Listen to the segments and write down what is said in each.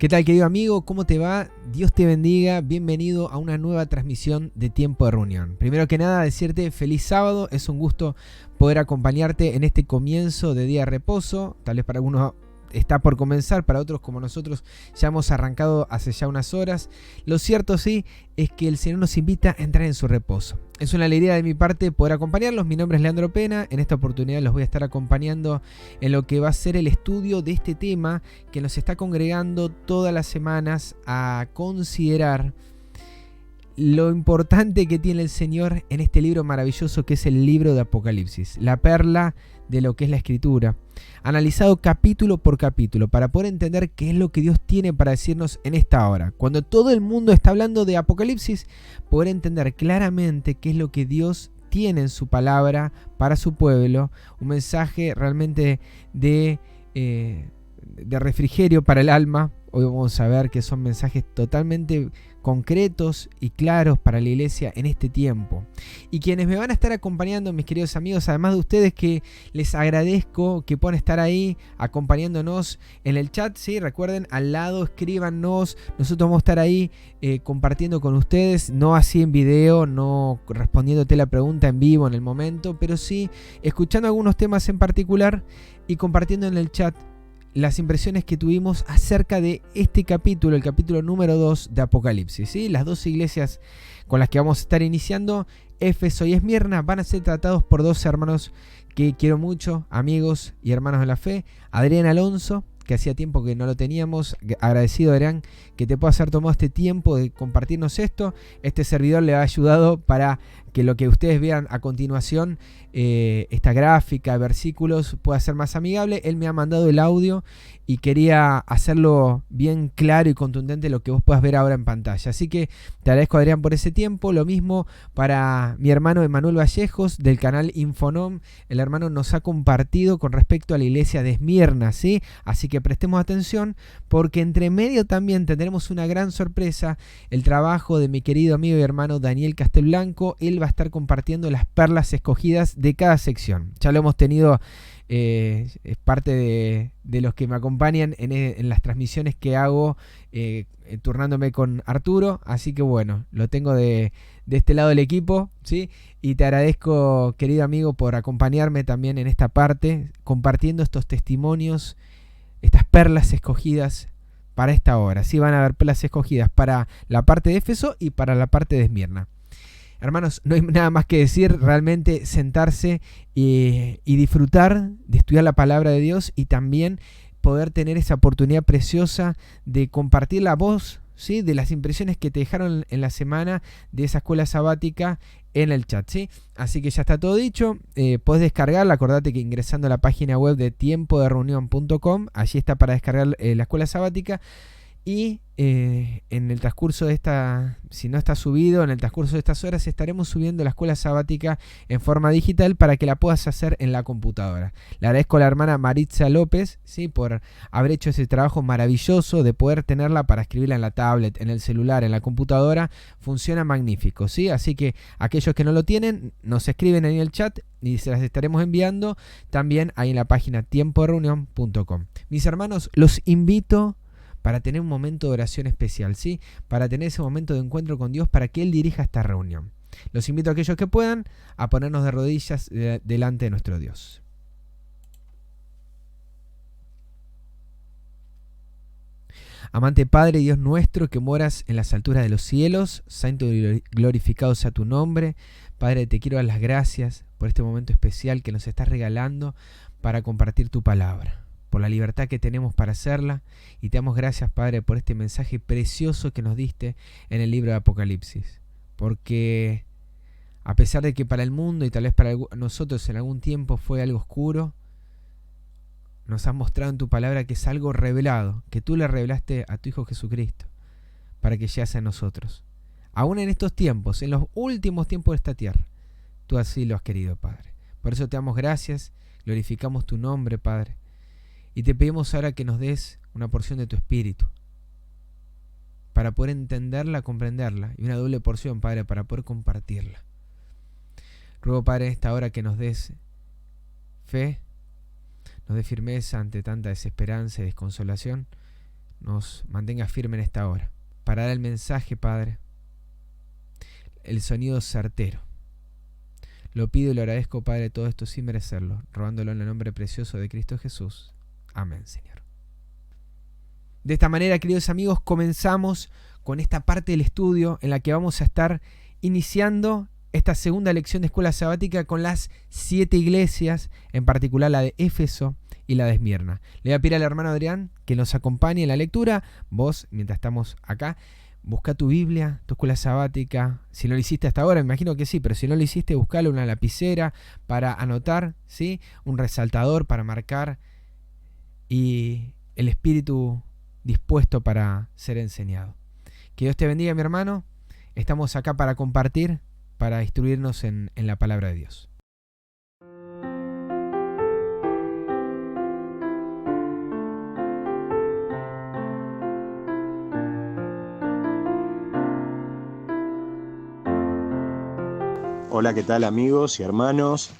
¿Qué tal, querido amigo? ¿Cómo te va? Dios te bendiga. Bienvenido a una nueva transmisión de Tiempo de Reunión. Primero que nada, decirte feliz sábado. Es un gusto poder acompañarte en este comienzo de día de reposo. Tal vez para algunos está por comenzar, para otros como nosotros ya hemos arrancado hace ya unas horas. Lo cierto sí es que el Señor nos invita a entrar en su reposo. Es una alegría de mi parte poder acompañarlos. Mi nombre es Leandro Pena. En esta oportunidad los voy a estar acompañando en lo que va a ser el estudio de este tema que nos está congregando todas las semanas a considerar lo importante que tiene el Señor en este libro maravilloso que es el libro de Apocalipsis, la perla de lo que es la Escritura, analizado capítulo por capítulo para poder entender qué es lo que Dios tiene para decirnos en esta hora. Cuando todo el mundo está hablando de Apocalipsis, poder entender claramente qué es lo que Dios tiene en su palabra para su pueblo, un mensaje realmente de refrigerio para el alma. Hoy vamos a ver que son mensajes totalmente concretos y claros para la iglesia en este tiempo. Y quienes me van a estar acompañando, mis queridos amigos, además de ustedes que les agradezco que puedan estar ahí acompañándonos en el chat, ¿sí? Recuerden, al lado escríbanos, nosotros vamos a estar ahí compartiendo con ustedes, no así en video, no respondiéndote la pregunta en vivo en el momento, pero sí escuchando algunos temas en particular y compartiendo en el chat las impresiones que tuvimos acerca de este capítulo, el capítulo número 2 de Apocalipsis, ¿sí? Las dos iglesias con las que vamos a estar iniciando, Éfeso y Esmirna, van a ser tratados por dos hermanos que quiero mucho, amigos y hermanos de la fe. Adrián Alonso, que hacía tiempo que no lo teníamos. Agradecido, Adrián, que te puedas haber tomado este tiempo de compartirnos esto. Este servidor le ha ayudado para que lo que ustedes vean a continuación, esta gráfica, versículos, pueda ser más amigable. Él me ha mandado el audio y quería hacerlo bien claro y contundente lo que vos puedas ver ahora en pantalla. Así que te agradezco, Adrián, por ese tiempo. Lo mismo para mi hermano Emanuel Vallejos del canal Infonom. El hermano nos ha compartido con respecto a la iglesia de Esmirna, ¿sí? Así que prestemos atención porque entre medio también tendremos una gran sorpresa, el trabajo de mi querido amigo y hermano Daniel Castelblanco. Él va a estar compartiendo las perlas escogidas de cada sección. Ya lo hemos tenido, es parte de los que me acompañan en las transmisiones que hago, turnándome con Arturo. Así que bueno, lo tengo de este lado del equipo, ¿sí? Y te agradezco, querido amigo, por acompañarme también en esta parte, compartiendo estos testimonios, estas perlas escogidas para esta hora. Sí, van a haber perlas escogidas para la parte de Éfeso y para la parte de Esmirna. Hermanos, no hay nada más que decir, realmente sentarse y disfrutar de estudiar la palabra de Dios y también poder tener esa oportunidad preciosa de compartir la voz, ¿sí?, de las impresiones que te dejaron en la semana de esa escuela sabática en el chat, ¿sí? Así que ya está todo dicho. Podés descargarla. Acordate que ingresando a la página web de tiempodereunión.com, allí está para descargar la escuela sabática. Y en el transcurso de esta, si no está subido, en el transcurso de estas horas estaremos subiendo la escuela sabática en forma digital para que la puedas hacer en la computadora. Le agradezco a la hermana Maritza López, ¿sí?, por haber hecho ese trabajo maravilloso de poder tenerla para escribirla en la tablet, en el celular, en la computadora. Funciona magnífico, ¿sí? Así que aquellos que no lo tienen, nos escriben ahí en el chat y se las estaremos enviando también ahí en la página tiempodereunión.com. Mis hermanos, los invito para tener un momento de oración especial, ¿sí? Para tener ese momento de encuentro con Dios, para que Él dirija esta reunión. Los invito a aquellos que puedan a ponernos de rodillas delante de nuestro Dios. Amante Padre, Dios nuestro, que moras en las alturas de los cielos, santo y glorificado sea tu nombre. Padre, te quiero dar las gracias por este momento especial que nos estás regalando para compartir tu palabra, por la libertad que tenemos para hacerla, y te damos gracias, Padre, por este mensaje precioso que nos diste en el libro de Apocalipsis, porque a pesar de que para el mundo y tal vez para nosotros en algún tiempo fue algo oscuro, nos has mostrado en tu palabra que es algo revelado, que tú le revelaste a tu Hijo Jesucristo para que llegase a nosotros. Aún en estos tiempos, en los últimos tiempos de esta tierra, tú así lo has querido, Padre. Por eso te damos gracias, glorificamos tu nombre, Padre. Y te pedimos ahora que nos des una porción de tu Espíritu para poder entenderla, comprenderla, y una doble porción, Padre, para poder compartirla. Ruego, Padre, en esta hora que nos des fe, nos des firmeza ante tanta desesperanza y desconsolación, nos mantenga firme en esta hora, para dar el mensaje, Padre, el sonido certero. Lo pido y lo agradezco, Padre, todo esto sin merecerlo, rogándolo en el nombre precioso de Cristo Jesús. Amén, Señor. De esta manera, queridos amigos, comenzamos con esta parte del estudio en la que vamos a estar iniciando esta segunda lección de escuela sabática con las 7 iglesias, en particular la de Éfeso y la de Esmirna. Le voy a pedir al hermano Adrián que nos acompañe en la lectura. Vos, mientras estamos acá, busca tu Biblia, tu escuela sabática. Si no lo hiciste hasta ahora, me imagino que sí, pero si no lo hiciste, buscale una lapicera para anotar, ¿sí? Un resaltador para marcar y el espíritu dispuesto para ser enseñado. Que Dios te bendiga, mi hermano. Estamos acá para compartir, para instruirnos en la palabra de Dios. Hola, ¿qué tal amigos y hermanos?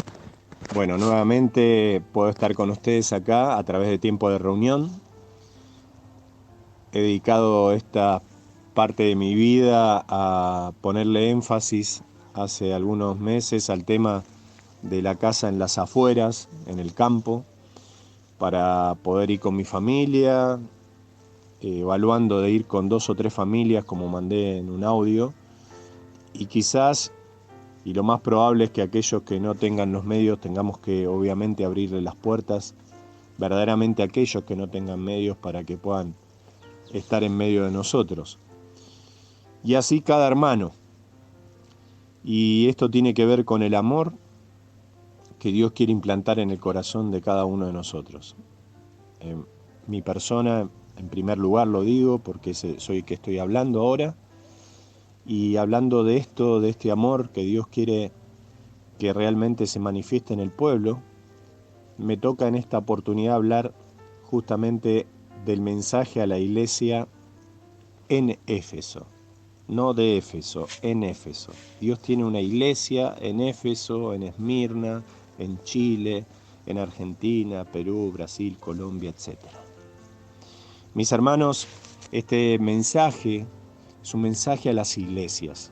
Bueno, nuevamente puedo estar con ustedes acá a través de Tiempo de Reunión. He dedicado esta parte de mi vida a ponerle énfasis hace algunos meses al tema de la casa en las afueras, en el campo, para poder ir con mi familia, evaluando de ir con 2 o 3 familias como mandé en un audio, y quizás, y lo más probable es que aquellos que no tengan los medios tengamos que obviamente abrirle las puertas verdaderamente a aquellos que no tengan medios para que puedan estar en medio de nosotros. Y así cada hermano. Y esto tiene que ver con el amor que Dios quiere implantar en el corazón de cada uno de nosotros. Mi persona, en primer lugar lo digo porque soy el que estoy hablando ahora, y hablando de esto, de este amor que Dios quiere que realmente se manifieste en el pueblo, me toca en esta oportunidad hablar justamente del mensaje a la iglesia en Éfeso. No de Éfeso, en Éfeso. Dios tiene una iglesia en Éfeso, en Esmirna, en Chile, en Argentina, Perú, Brasil, Colombia, etc. Mis hermanos, este mensaje es un mensaje a las iglesias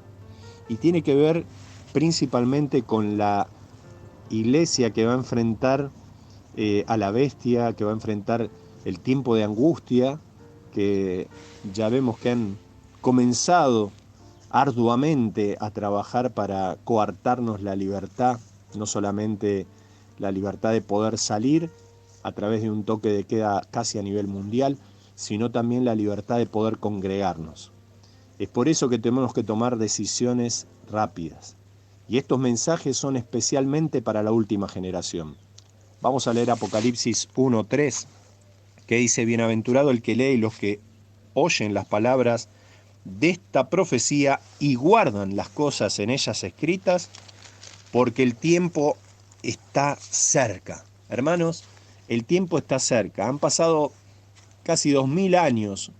y tiene que ver principalmente con la iglesia que va a enfrentar a la bestia, que va a enfrentar el tiempo de angustia, que ya vemos que han comenzado arduamente a trabajar para coartarnos la libertad, no solamente la libertad de poder salir a través de un toque de queda casi a nivel mundial, sino también la libertad de poder congregarnos. Es por eso que tenemos que tomar decisiones rápidas. Y estos mensajes son especialmente para la última generación. Vamos a leer Apocalipsis 1:3, que dice: Bienaventurado el que lee y los que oyen las palabras de esta profecía y guardan las cosas en ellas escritas, porque el tiempo está cerca. Hermanos, el tiempo está cerca. Han pasado casi 2000 años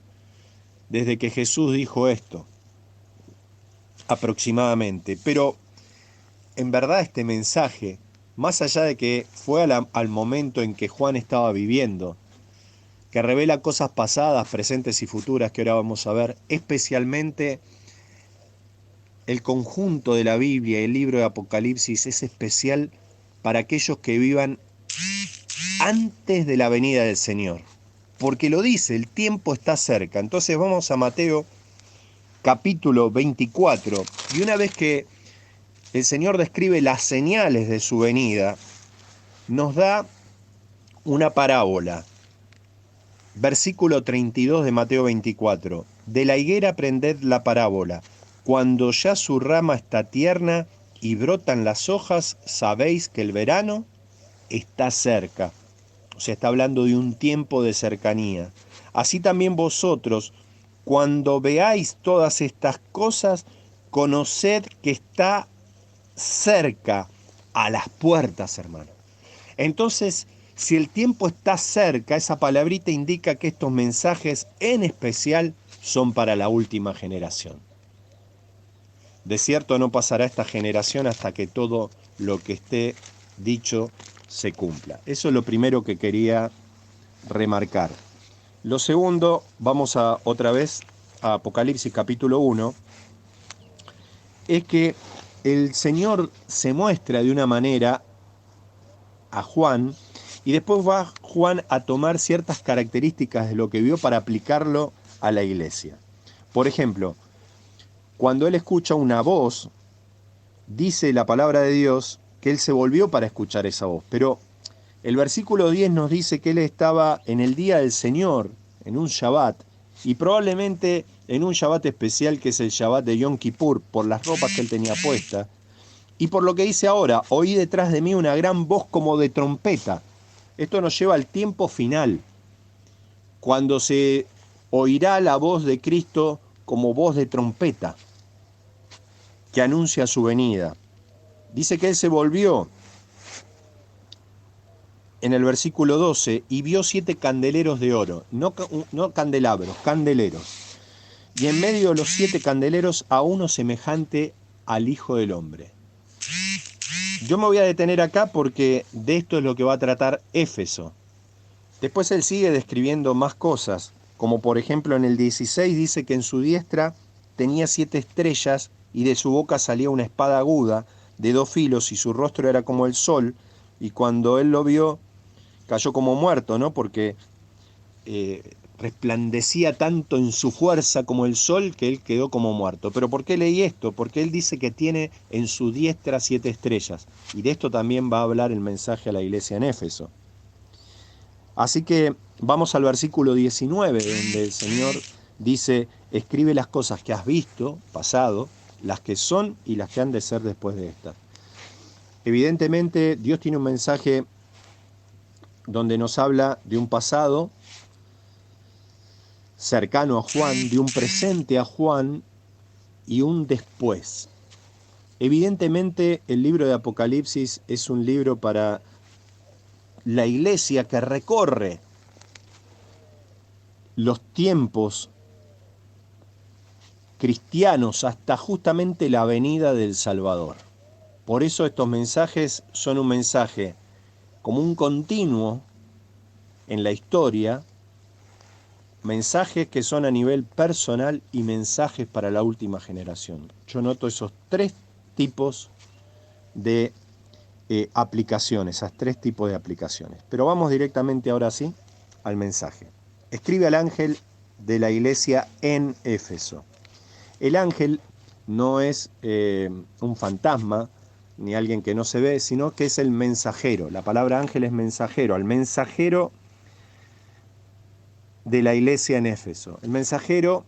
desde que Jesús dijo esto, aproximadamente. Pero en verdad este mensaje, más allá de que fue al momento en que Juan estaba viviendo, que revela cosas pasadas, presentes y futuras que ahora vamos a ver, especialmente el conjunto de la Biblia y el libro de Apocalipsis es especial para aquellos que vivan antes de la venida del Señor. Porque lo dice, el tiempo está cerca. Entonces vamos a Mateo capítulo 24. Y una vez que el Señor describe las señales de su venida, nos da una parábola. Versículo 32 de Mateo 24. De la higuera aprended la parábola. Cuando ya su rama está tierna y brotan las hojas, sabéis que el verano está cerca. O sea, está hablando de un tiempo de cercanía. Así también vosotros, cuando veáis todas estas cosas, conoced que está cerca, a las puertas, hermano. Entonces, si el tiempo está cerca, esa palabrita indica que estos mensajes en especial son para la última generación. De cierto no pasará esta generación hasta que todo lo que esté dicho se cumpla. Eso es lo primero que quería remarcar. Lo segundo, vamos a otra vez a Apocalipsis capítulo 1, es que el Señor se muestra de una manera a Juan y después va Juan a tomar ciertas características de lo que vio para aplicarlo a la iglesia. Por ejemplo, cuando él escucha una voz, dice la palabra de Dios que él se volvió para escuchar esa voz, pero el versículo 10 nos dice que él estaba en el día del Señor, en un Shabbat, y probablemente en un Shabbat especial que es el Shabbat de Yom Kippur, por las ropas que él tenía puestas, y por lo que dice ahora, oí detrás de mí una gran voz como de trompeta. Esto nos lleva al tiempo final, cuando se oirá la voz de Cristo como voz de trompeta, que anuncia su venida. Dice que él se volvió en el versículo 12 y vio 7 candeleros de oro, no candelabros, candeleros. Y en medio de los 7 candeleros a uno semejante al Hijo del Hombre. Yo me voy a detener acá porque de esto es lo que va a tratar Éfeso. Después él sigue describiendo más cosas, como por ejemplo en el 16 dice que en su diestra tenía 7 estrellas y de su boca salía una espada aguda de 2 filos y su rostro era como el sol, y cuando él lo vio cayó como muerto, ¿no? Porque resplandecía tanto en su fuerza como el sol que él quedó como muerto. ¿Pero por qué leí esto? Porque él dice que tiene en su diestra 7 estrellas. Y de esto también va a hablar el mensaje a la iglesia en Éfeso. Así que vamos al versículo 19, donde el Señor dice, escribe las cosas que has visto, pasado, las que son y las que han de ser después de estas. Evidentemente, Dios tiene un mensaje donde nos habla de un pasado cercano a Juan, de un presente a Juan y un después. Evidentemente, el libro de Apocalipsis es un libro para la iglesia que recorre los tiempos cristianos hasta justamente la venida del Salvador. Por eso estos mensajes son un mensaje como un continuo en la historia, mensajes que son a nivel personal y mensajes para la última generación. Yo noto esos 3 tipos de aplicaciones, esas 3 tipos de aplicaciones. Pero vamos directamente ahora sí al mensaje. Escribe al ángel de la iglesia en Éfeso. El ángel no es un fantasma ni alguien que no se ve, sino que es el mensajero. La palabra ángel es mensajero, al mensajero de la iglesia en Éfeso. El mensajero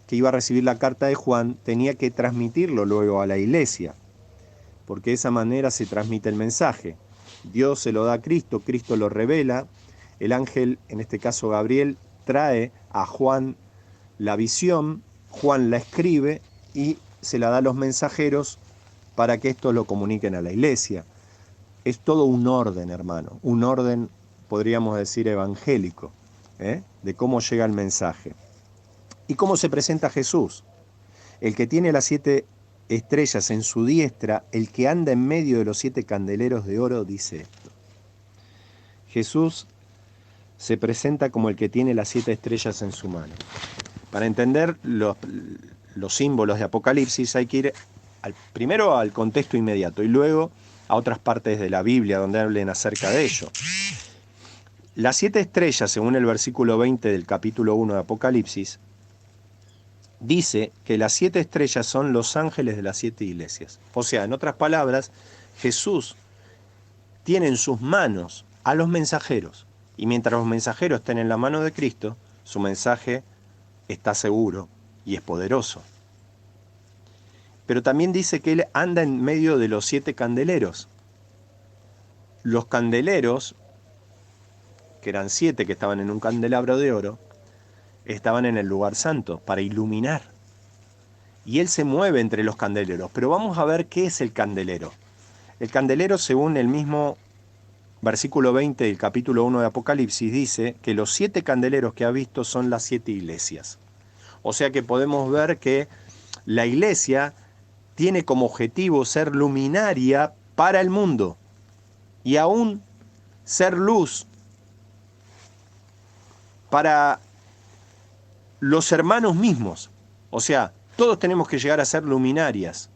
que iba a recibir la carta de Juan tenía que transmitirlo luego a la iglesia, porque de esa manera se transmite el mensaje. Dios se lo da a Cristo, Cristo lo revela, el ángel, en este caso Gabriel, trae a Juan la visión, Juan la escribe y se la da a los mensajeros para que estos lo comuniquen a la iglesia. Es todo un orden, hermano, un orden, podríamos decir, evangélico, de cómo llega el mensaje. ¿Y cómo se presenta Jesús? El que tiene las 7 estrellas en su diestra, el que anda en medio de los 7 candeleros de oro, dice esto. Jesús se presenta como el que tiene las 7 estrellas en su mano. Para entender los símbolos de Apocalipsis hay que ir primero al contexto inmediato y luego a otras partes de la Biblia donde hablen acerca de ello. Las 7 estrellas, según el versículo 20 del capítulo 1 de Apocalipsis, dice que las 7 estrellas son los ángeles de las 7 iglesias. O sea, en otras palabras, Jesús tiene en sus manos a los mensajeros. Y mientras los mensajeros estén en la mano de Cristo, su mensaje está seguro y es poderoso. Pero también dice que Él anda en medio de los 7 candeleros. Los candeleros, que eran 7 que estaban en un candelabro de oro, estaban en el lugar santo para iluminar. Y Él se mueve entre los candeleros. Pero vamos a ver qué es el candelero. El candelero, según el mismo versículo 20 del capítulo 1 de Apocalipsis, dice que los 7 candeleros que ha visto son las 7 iglesias. O sea que podemos ver que la iglesia tiene como objetivo ser luminaria para el mundo y aún ser luz para los hermanos mismos. O sea, todos tenemos que llegar a ser luminarias.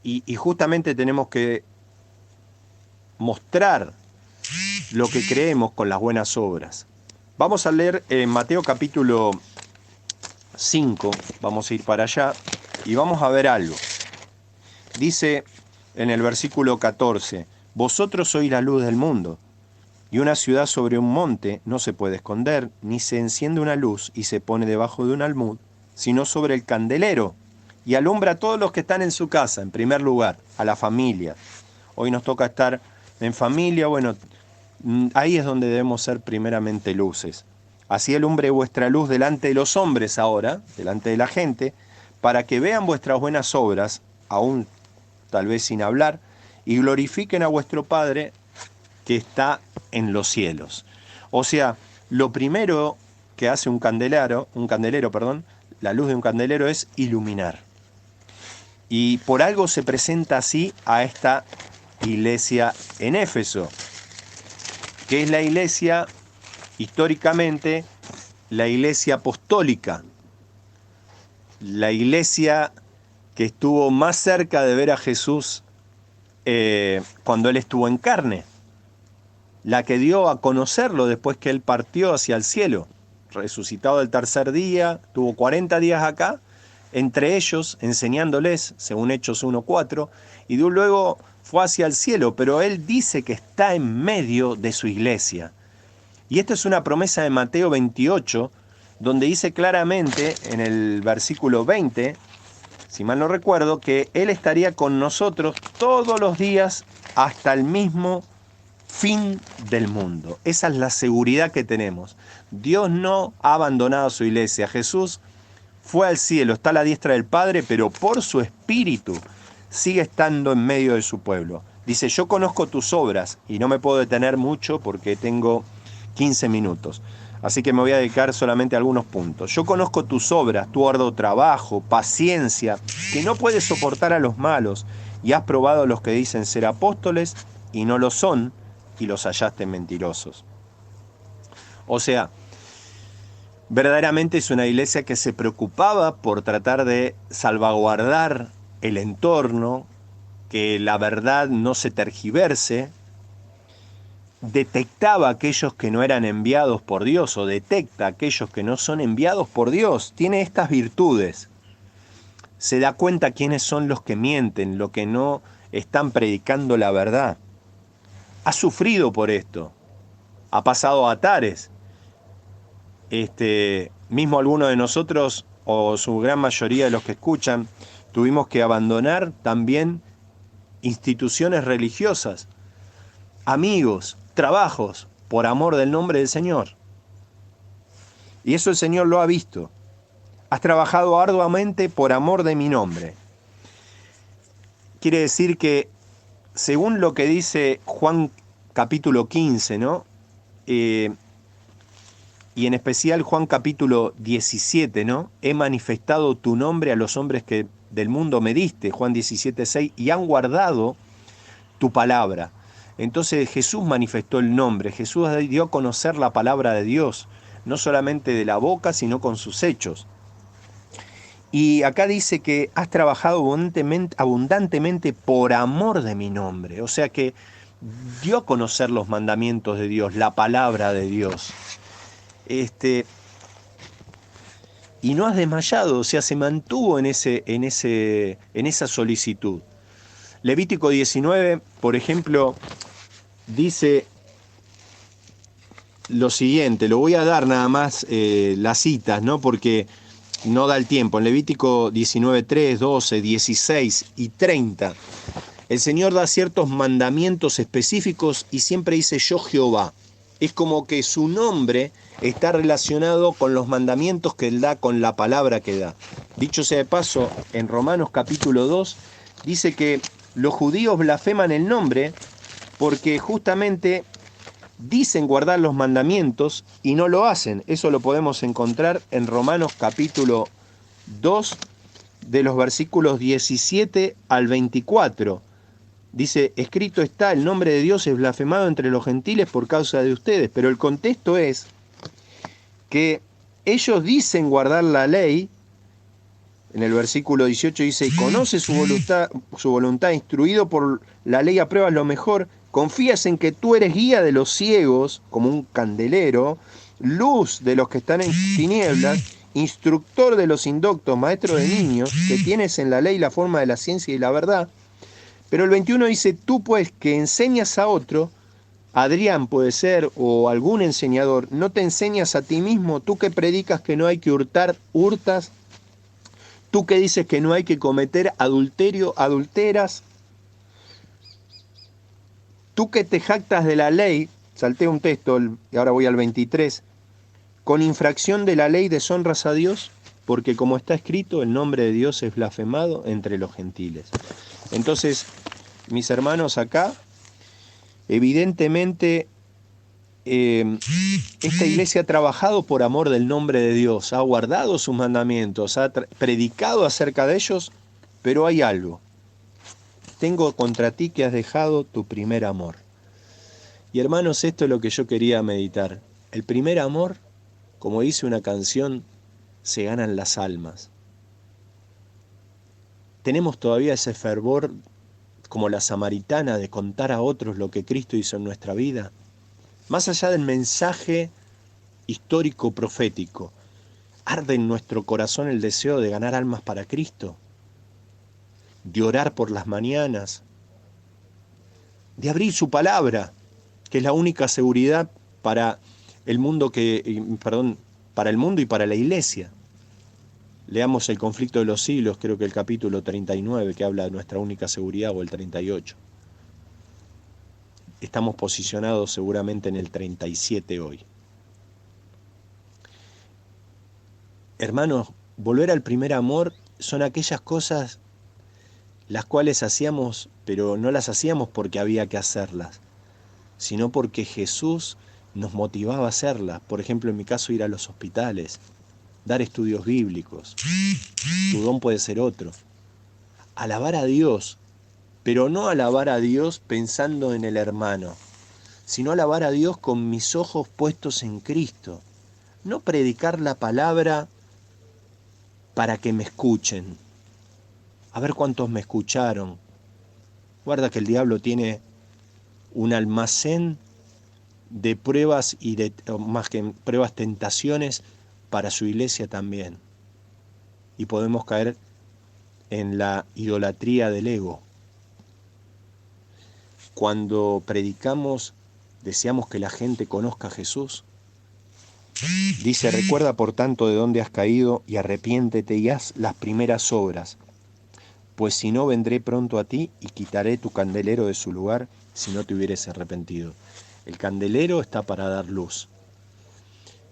Y justamente tenemos que mostrar lo que creemos con las buenas obras. Vamos a leer en Mateo capítulo 5, vamos a ir para allá y vamos a ver algo. Dice en el versículo 14, vosotros sois la luz del mundo, y una ciudad sobre un monte no se puede esconder, ni se enciende una luz y se pone debajo de un almud, sino sobre el candelero, y alumbra a todos los que están en su casa, en primer lugar, a la familia. Hoy nos toca estar en familia, bueno, ahí es donde debemos ser primeramente luces. Así alumbre vuestra luz delante de los hombres ahora, delante de la gente, para que vean vuestras buenas obras, aún tal vez sin hablar, y glorifiquen a vuestro Padre que está en los cielos. O sea, lo primero que hace un candelero, la luz de un candelero es iluminar. Y por algo se presenta así a esta iglesia en Éfeso, que es la iglesia, históricamente, la iglesia apostólica, la iglesia que estuvo más cerca de ver a Jesús cuando Él estuvo en carne, la que dio a conocerlo después que Él partió hacia el cielo, resucitado el tercer día, tuvo 40 días acá, entre ellos enseñándoles, según Hechos 1:4, y luego fue hacia el cielo, pero Él dice que está en medio de su iglesia. Y esta es una promesa de Mateo 28, donde dice claramente en el versículo 20, si mal no recuerdo, que Él estaría con nosotros todos los días hasta el mismo fin del mundo. Esa es la seguridad que tenemos. Dios no ha abandonado a su iglesia. Jesús fue al cielo, está a la diestra del Padre, pero por su Espíritu sigue estando en medio de su pueblo. Dice, yo conozco tus obras, y no me puedo detener mucho porque tengo 15 minutos. Así que me voy a dedicar solamente a algunos puntos. Yo conozco tus obras, tu arduo trabajo, paciencia, que no puedes soportar a los malos, y has probado a los que dicen ser apóstoles y no lo son, y los hallaste mentirosos. O sea, verdaderamente es una iglesia que se preocupaba por tratar de salvaguardar el entorno, que la verdad no se tergiverse, detectaba a aquellos que no eran enviados por Dios, o detecta a aquellos que no son enviados por Dios. Tiene estas virtudes. Se da cuenta quiénes son los que mienten, los que no están predicando la verdad. Ha sufrido por esto. Ha pasado atares. Mismo algunos de nosotros, o su gran mayoría de los que escuchan, tuvimos que abandonar también instituciones religiosas, amigos, trabajos, por amor del nombre del Señor. Y eso el Señor lo ha visto. Has trabajado arduamente por amor de mi nombre. Quiere decir que, según lo que dice Juan capítulo 15, ¿no? Y en especial Juan capítulo 17, ¿no? He manifestado tu nombre a los hombres que del mundo me diste, Juan 17:6, y han guardado tu palabra. Entonces Jesús manifestó el nombre, Jesús dio a conocer la palabra de Dios, no solamente de la boca, sino con sus hechos. Y acá dice que has trabajado abundantemente por amor de mi nombre, o sea que dio a conocer los mandamientos de Dios, la palabra de Dios. Y no has desmayado, o sea, se mantuvo en esa solicitud. Levítico 19, por ejemplo, dice lo siguiente, lo voy a dar nada más las citas, ¿no? Porque no da el tiempo. En Levítico 19, 3, 12, 16 y 30, el Señor da ciertos mandamientos específicos y siempre dice yo Jehová. Es como que su nombre está relacionado con los mandamientos que Él da, con la palabra que da. Dicho sea de paso, en Romanos capítulo 2, dice que los judíos blasfeman el nombre porque justamente dicen guardar los mandamientos y no lo hacen. Eso lo podemos encontrar en Romanos capítulo 2, de los versículos 17 al 24. Dice, escrito está, el nombre de Dios es blasfemado entre los gentiles por causa de ustedes. Pero el contexto es que ellos dicen guardar la ley. En el versículo 18 dice, conoce su voluntad, instruido por la ley apruebas lo mejor, confías en que tú eres guía de los ciegos, como un candelero, luz de los que están en tinieblas, instructor de los indoctos, maestro de niños, que tienes en la ley la forma de la ciencia y la verdad. Pero el 21 dice, tú pues que enseñas a otro, Adrián puede ser, o algún enseñador, no te enseñas a ti mismo, tú que predicas que no hay que hurtar, hurtas. Tú que dices que no hay que cometer adulterio, adulteras. Tú que te jactas de la ley, salté un texto y ahora voy al 23, con infracción de la ley deshonras a Dios, porque como está escrito, el nombre de Dios es blasfemado entre los gentiles. Entonces, mis hermanos, acá, evidentemente, esta iglesia ha trabajado por amor del nombre de Dios, ha guardado sus mandamientos, ha predicado acerca de ellos, pero hay algo. Tengo contra ti que has dejado tu primer amor. Y hermanos, esto es lo que yo quería meditar. El primer amor, como dice una canción, se ganan las almas. Tenemos todavía ese fervor como la samaritana de contar a otros lo que Cristo hizo en nuestra vida. Más allá del mensaje histórico profético, arde en nuestro corazón el deseo de ganar almas para Cristo, de orar por las mañanas, de abrir su palabra, que es la única seguridad para el mundo para el mundo y para la iglesia. Leamos el conflicto de los siglos, creo que el capítulo 39, que habla de nuestra única seguridad, o el 38. Estamos posicionados seguramente en el 37 hoy. Hermanos, volver al primer amor son aquellas cosas las cuales hacíamos, pero no las hacíamos porque había que hacerlas, sino porque Jesús nos motivaba a hacerlas. Por ejemplo, en mi caso, ir a los hospitales, dar estudios bíblicos. Tu don puede ser otro. Alabar a Dios, pero no alabar a Dios pensando en el hermano, sino alabar a Dios con mis ojos puestos en Cristo. No predicar la palabra para que me escuchen. A ver cuántos me escucharon. Guarda que el diablo tiene un almacén de pruebas más que pruebas, tentaciones para su iglesia también. Y podemos caer en la idolatría del ego. Cuando predicamos, deseamos que la gente conozca a Jesús. Dice, recuerda por tanto de dónde has caído y arrepiéntete y haz las primeras obras. Pues si no, vendré pronto a ti y quitaré tu candelero de su lugar si no te hubieres arrepentido. El candelero está para dar luz.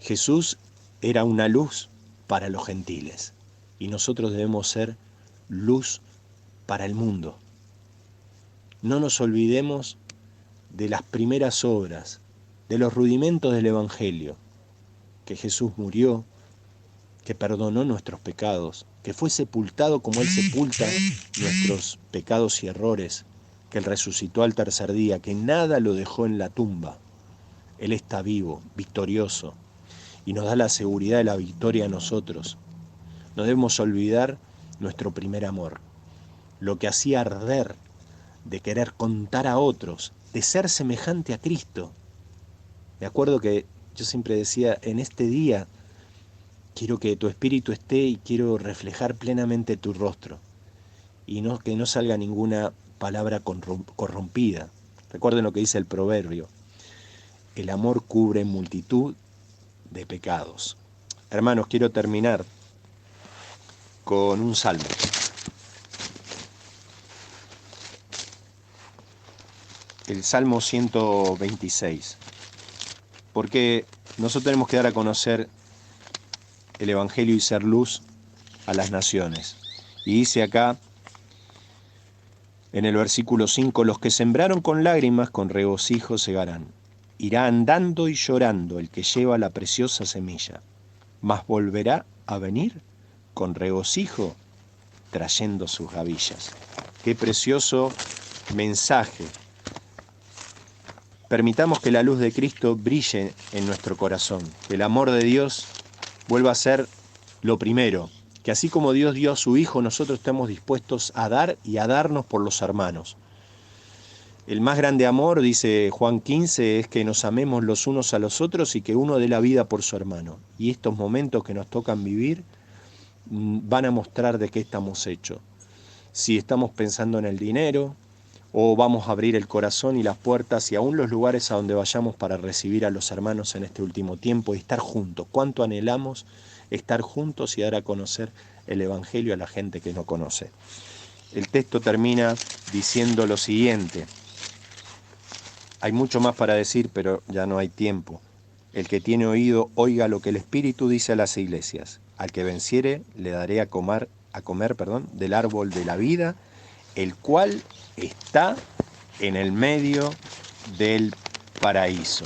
Jesús era una luz para los gentiles y nosotros debemos ser luz para el mundo. No nos olvidemos de las primeras obras, de los rudimentos del Evangelio, que Jesús murió, que perdonó nuestros pecados, que fue sepultado como Él sepulta nuestros pecados y errores, que Él resucitó al tercer día, que nada lo dejó en la tumba. Él está vivo, victorioso, y nos da la seguridad de la victoria a nosotros. No debemos olvidar nuestro primer amor, lo que hacía arder de querer contar a otros, de ser semejante a Cristo. Me acuerdo que yo siempre decía, en este día quiero que tu espíritu esté y quiero reflejar plenamente tu rostro, y no que no salga ninguna palabra corrompida. Recuerden lo que dice el proverbio, el amor cubre multitud de pecados. Hermanos, quiero terminar con un salmo. El Salmo 126. Porque nosotros tenemos que dar a conocer el Evangelio y ser luz a las naciones. Y dice acá, en el versículo 5, los que sembraron con lágrimas, con regocijo segarán. Irá andando y llorando el que lleva la preciosa semilla, mas volverá a venir con regocijo trayendo sus gavillas. Qué precioso mensaje Permitamos que la luz de Cristo brille en nuestro corazón, que el amor de Dios vuelva a ser lo primero, que así como Dios dio a su Hijo, nosotros estemos dispuestos a dar y a darnos por los hermanos. El más grande amor, dice Juan 15, es que nos amemos los unos a los otros y que uno dé la vida por su hermano. Y estos momentos que nos tocan vivir van a mostrar de qué estamos hechos. Si estamos pensando en el dinero, o vamos a abrir el corazón y las puertas y aún los lugares a donde vayamos para recibir a los hermanos en este último tiempo y estar juntos. ¿Cuánto anhelamos estar juntos y dar a conocer el Evangelio a la gente que no conoce? El texto termina diciendo lo siguiente. Hay mucho más para decir, pero ya no hay tiempo. El que tiene oído, oiga lo que el Espíritu dice a las iglesias. Al que venciere, le daré a comer, del árbol de la vida, el cual está en el medio del paraíso.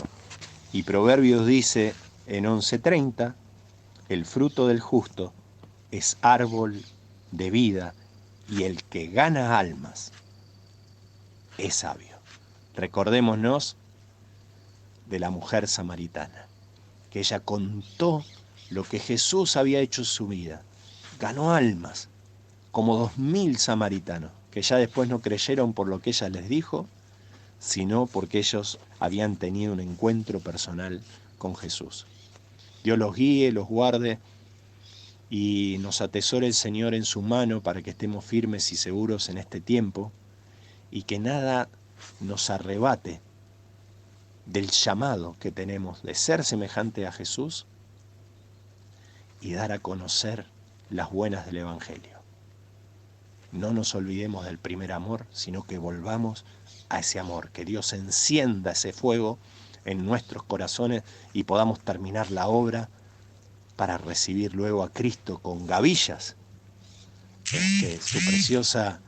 Y Proverbios dice en 11:30, el fruto del justo es árbol de vida, y el que gana almas es sabio. Recordémonos de la mujer samaritana, que ella contó lo que Jesús había hecho en su vida. Ganó almas, como 2000 samaritanos, que ya después no creyeron por lo que ella les dijo, sino porque ellos habían tenido un encuentro personal con Jesús. Dios los guíe, los guarde y nos atesore el Señor en su mano para que estemos firmes y seguros en este tiempo y que nada nos arrebate del llamado que tenemos de ser semejante a Jesús y dar a conocer las buenas del Evangelio. No nos olvidemos del primer amor, sino que volvamos a ese amor, que Dios encienda ese fuego en nuestros corazones y podamos terminar la obra para recibir luego a Cristo con gavillas, su preciosa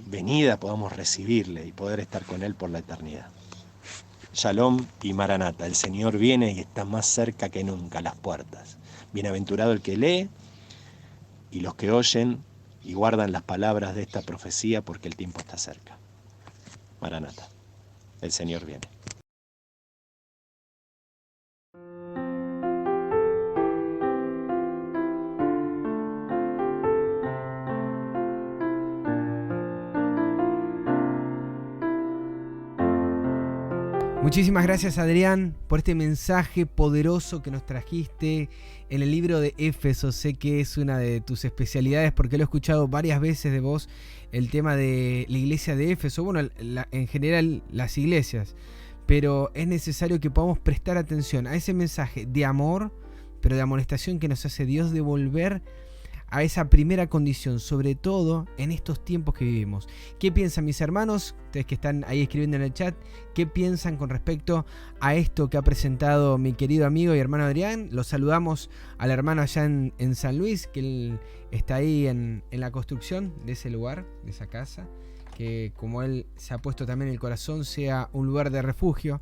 venida podamos recibirle y poder estar con Él por la eternidad. Shalom y Maranata, el Señor viene y está más cerca que nunca a las puertas. Bienaventurado el que lee y los que oyen y guardan las palabras de esta profecía porque el tiempo está cerca. Maranata, el Señor viene. Muchísimas gracias, Adrián, por este mensaje poderoso que nos trajiste en el libro de Éfeso. Sé que es una de tus especialidades porque lo he escuchado varias veces de vos, el tema de la iglesia de Éfeso, bueno, en general las iglesias, pero es necesario que podamos prestar atención a ese mensaje de amor, pero de amonestación que nos hace Dios de volver a esa primera condición, sobre todo en estos tiempos que vivimos. ¿Qué piensan mis hermanos? Ustedes que están ahí escribiendo en el chat, ¿qué piensan con respecto a esto que ha presentado mi querido amigo y hermano Adrián? Los saludamos al hermano allá en San Luis, que él está ahí en la construcción de ese lugar, de esa casa, que como él se ha puesto también en el corazón, sea un lugar de refugio,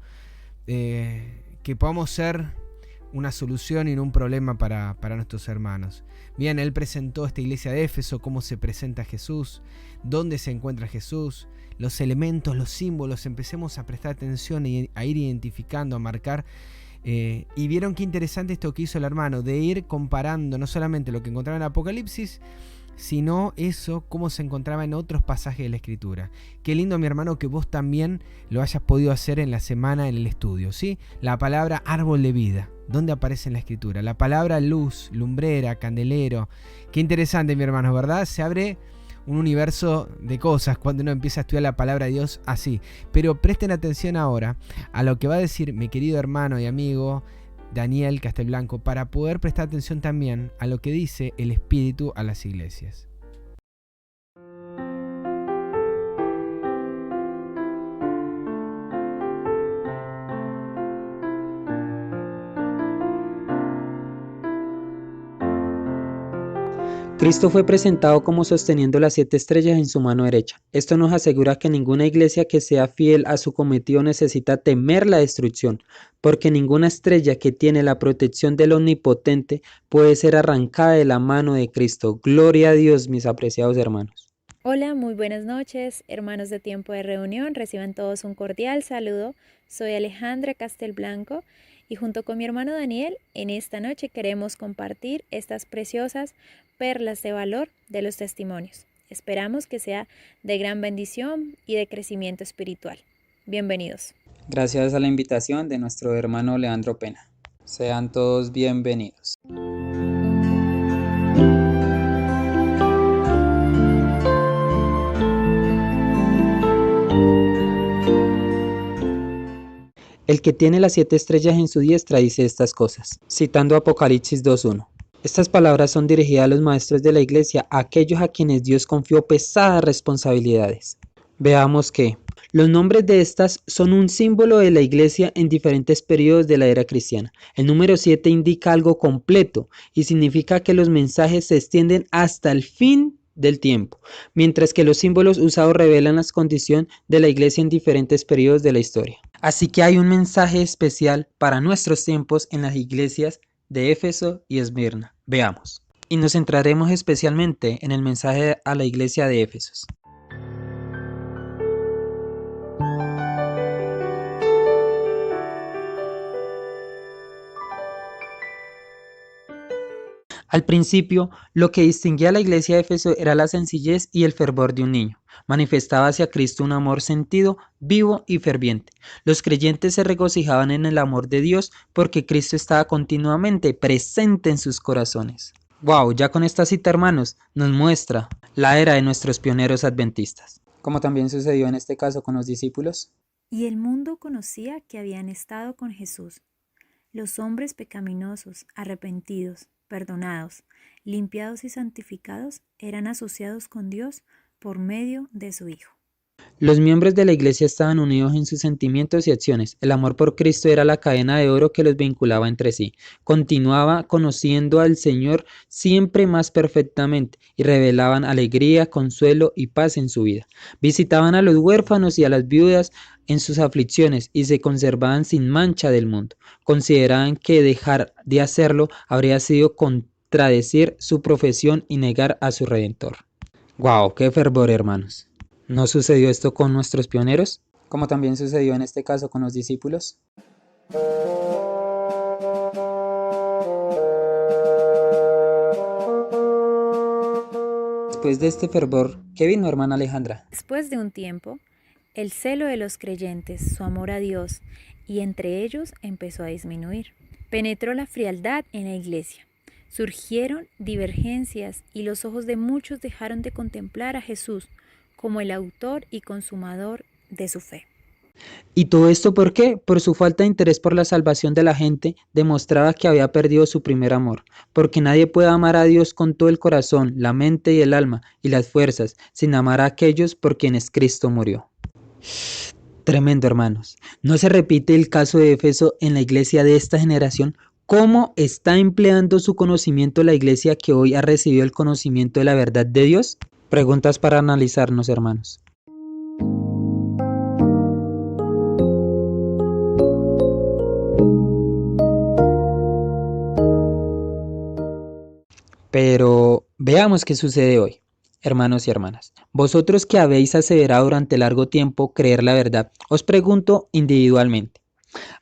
que podamos ser una solución y no un problema para nuestros hermanos. Bien, él presentó esta iglesia de Éfeso, cómo se presenta Jesús, dónde se encuentra Jesús, los elementos, los símbolos. Empecemos a prestar atención y a ir identificando, a marcar. Y vieron qué interesante esto que hizo el hermano, de ir comparando no solamente lo que encontraba en Apocalipsis, sino eso, cómo se encontraba en otros pasajes de la Escritura. Qué lindo, mi hermano, que vos también lo hayas podido hacer en la semana en el estudio, ¿sí? La palabra árbol de vida, ¿dónde aparece en la Escritura? La palabra luz, lumbrera, candelero. Qué interesante, mi hermano, ¿verdad? Se abre un universo de cosas cuando uno empieza a estudiar la palabra de Dios así. Pero presten atención ahora a lo que va a decir mi querido hermano y amigo Daniel Castelblanco, para poder prestar atención también a lo que dice el Espíritu a las iglesias. Cristo fue presentado como sosteniendo las 7 estrellas en su mano derecha. Esto nos asegura que ninguna iglesia que sea fiel a su cometido necesita temer la destrucción, porque ninguna estrella que tiene la protección del Omnipotente puede ser arrancada de la mano de Cristo. Gloria a Dios, mis apreciados hermanos. Hola, muy buenas noches, hermanos de Tiempo de Reunión. Reciban todos un cordial saludo. Soy Alejandra Castelblanco y junto con mi hermano Daniel, en esta noche queremos compartir estas preciosas perlas de valor de los testimonios. Esperamos que sea de gran bendición y de crecimiento espiritual. Bienvenidos. Gracias a la invitación de nuestro hermano Leandro Pena. Sean todos bienvenidos. El que tiene las 7 estrellas en su diestra dice estas cosas, citando Apocalipsis 2:1. Estas palabras son dirigidas a los maestros de la iglesia, a aquellos a quienes Dios confió pesadas responsabilidades. Veamos que los nombres de estas son un símbolo de la iglesia en diferentes periodos de la era cristiana. El número 7 indica algo completo y significa que los mensajes se extienden hasta el fin del tiempo, mientras que los símbolos usados revelan la condición de la iglesia en diferentes periodos de la historia. Así que hay un mensaje especial para nuestros tiempos en las iglesias de Éfeso y Esmirna. Veamos. Y nos centraremos especialmente en el mensaje a la iglesia de Éfeso. Al principio, lo que distinguía a la iglesia de Éfeso era la sencillez y el fervor de un niño. Manifestaba hacia Cristo un amor sentido, vivo y ferviente. Los creyentes se regocijaban en el amor de Dios porque Cristo estaba continuamente presente en sus corazones. Wow, ya con esta cita, hermanos, nos muestra la era de nuestros pioneros adventistas. Como también sucedió en este caso con los discípulos. Y el mundo conocía que habían estado con Jesús. Los hombres pecaminosos, arrepentidos, perdonados, limpiados y santificados eran asociados con Dios por medio de su Hijo. Los miembros de la iglesia estaban unidos en sus sentimientos y acciones. El amor por Cristo era la cadena de oro que los vinculaba entre sí. Continuaba conociendo al Señor siempre más perfectamente y revelaban alegría, consuelo y paz en su vida. Visitaban a los huérfanos y a las viudas en sus aflicciones y se conservaban sin mancha del mundo. Consideraban que dejar de hacerlo habría sido contradecir su profesión y negar a su Redentor. ¡Wow! ¡Qué fervor, hermanos! ¿No sucedió esto con nuestros pioneros? Como también sucedió en este caso con los discípulos. Después de este fervor, ¿qué vino, hermana Alejandra? Después de un tiempo, el celo de los creyentes, su amor a Dios y entre ellos empezó a disminuir. Penetró la frialdad en la iglesia. Surgieron divergencias y los ojos de muchos dejaron de contemplar a Jesús como el autor y consumador de su fe. ¿Y todo esto por qué? Por su falta de interés por la salvación de la gente, demostraba que había perdido su primer amor, porque nadie puede amar a Dios con todo el corazón, la mente y el alma y las fuerzas, sin amar a aquellos por quienes Cristo murió. Tremendo, hermanos. ¿No se repite el caso de Éfeso en la iglesia de esta generación? ¿Cómo está empleando su conocimiento la iglesia que hoy ha recibido el conocimiento de la verdad de Dios? Preguntas para analizarnos, hermanos. Pero veamos qué sucede hoy, hermanos y hermanas. Vosotros que habéis aseverado durante largo tiempo creer la verdad, os pregunto individualmente.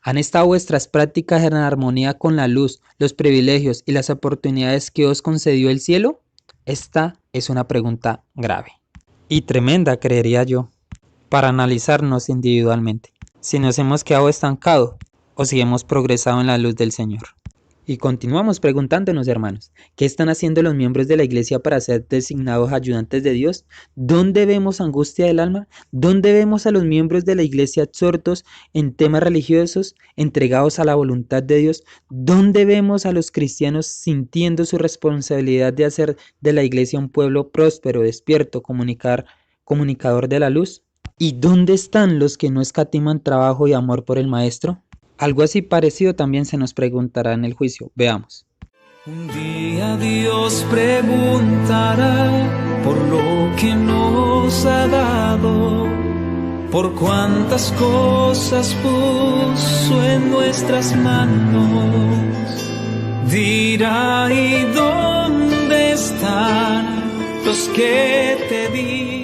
¿Han estado vuestras prácticas en armonía con la luz, los privilegios y las oportunidades que os concedió el cielo? Esta es una pregunta grave y tremenda, creería yo, para analizarnos individualmente. Si nos hemos quedado estancados o si hemos progresado en la luz del Señor. Y continuamos preguntándonos, hermanos, ¿qué están haciendo los miembros de la iglesia para ser designados ayudantes de Dios? ¿Dónde vemos angustia del alma? ¿Dónde vemos a los miembros de la iglesia absortos en temas religiosos, entregados a la voluntad de Dios? ¿Dónde vemos a los cristianos sintiendo su responsabilidad de hacer de la iglesia un pueblo próspero, despierto, comunicador de la luz? ¿Y dónde están los que no escatiman trabajo y amor por el Maestro? Algo así parecido también se nos preguntará en el juicio. Veamos. Un día Dios preguntará por lo que nos ha dado, por cuántas cosas puso en nuestras manos. Dirá, ¿y dónde están los que te di?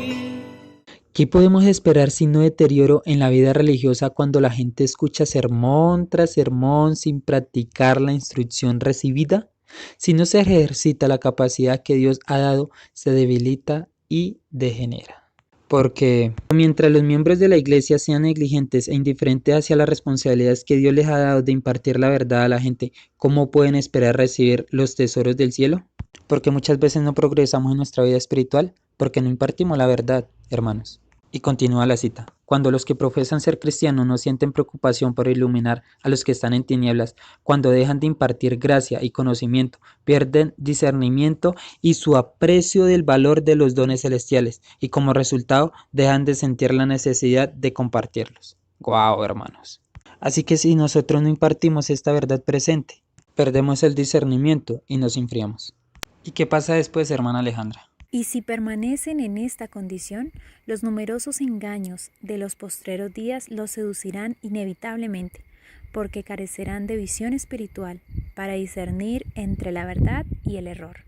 ¿Qué podemos esperar sino deterioro en la vida religiosa cuando la gente escucha sermón tras sermón sin practicar la instrucción recibida? Si no se ejercita la capacidad que Dios ha dado, se debilita y degenera. Porque mientras los miembros de la iglesia sean negligentes e indiferentes hacia las responsabilidades que Dios les ha dado de impartir la verdad a la gente, ¿cómo pueden esperar recibir los tesoros del cielo? Porque muchas veces no progresamos en nuestra vida espiritual porque no impartimos la verdad, hermanos. Y continúa la cita. Cuando los que profesan ser cristianos no sienten preocupación por iluminar a los que están en tinieblas, cuando dejan de impartir gracia y conocimiento, pierden discernimiento y su aprecio del valor de los dones celestiales, y como resultado dejan de sentir la necesidad de compartirlos. ¡Guau, hermanos! Así que si nosotros no impartimos esta verdad presente, perdemos el discernimiento y nos enfriamos. ¿Y qué pasa después, hermana Alejandra? Y si permanecen en esta condición, los numerosos engaños de los postreros días los seducirán inevitablemente, porque carecerán de visión espiritual para discernir entre la verdad y el error.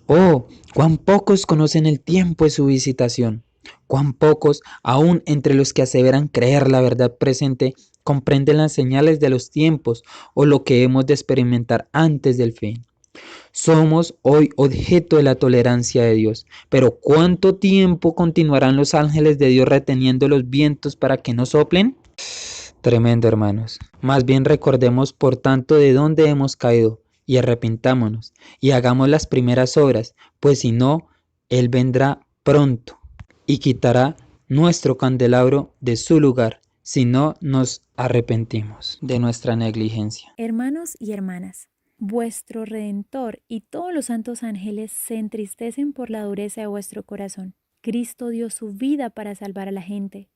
¡Oh! ¡Cuán pocos conocen el tiempo de su visitación! ¡Cuán pocos, aún entre los que aseveran creer la verdad presente, comprenden las señales de los tiempos o lo que hemos de experimentar antes del fin! Somos hoy objeto de la tolerancia de Dios, pero ¿cuánto tiempo continuarán los ángeles de Dios reteniendo los vientos para que no soplen? Tremendo, hermanos. Más bien recordemos por tanto de dónde hemos caído y arrepintámonos y hagamos las primeras obras, pues si no, Él vendrá pronto y quitará nuestro candelabro de su lugar si no nos arrepentimos de nuestra negligencia. Hermanos y hermanas, vuestro Redentor y todos los santos ángeles se entristecen por la dureza de vuestro corazón. Cristo dio su vida para salvar a la gente,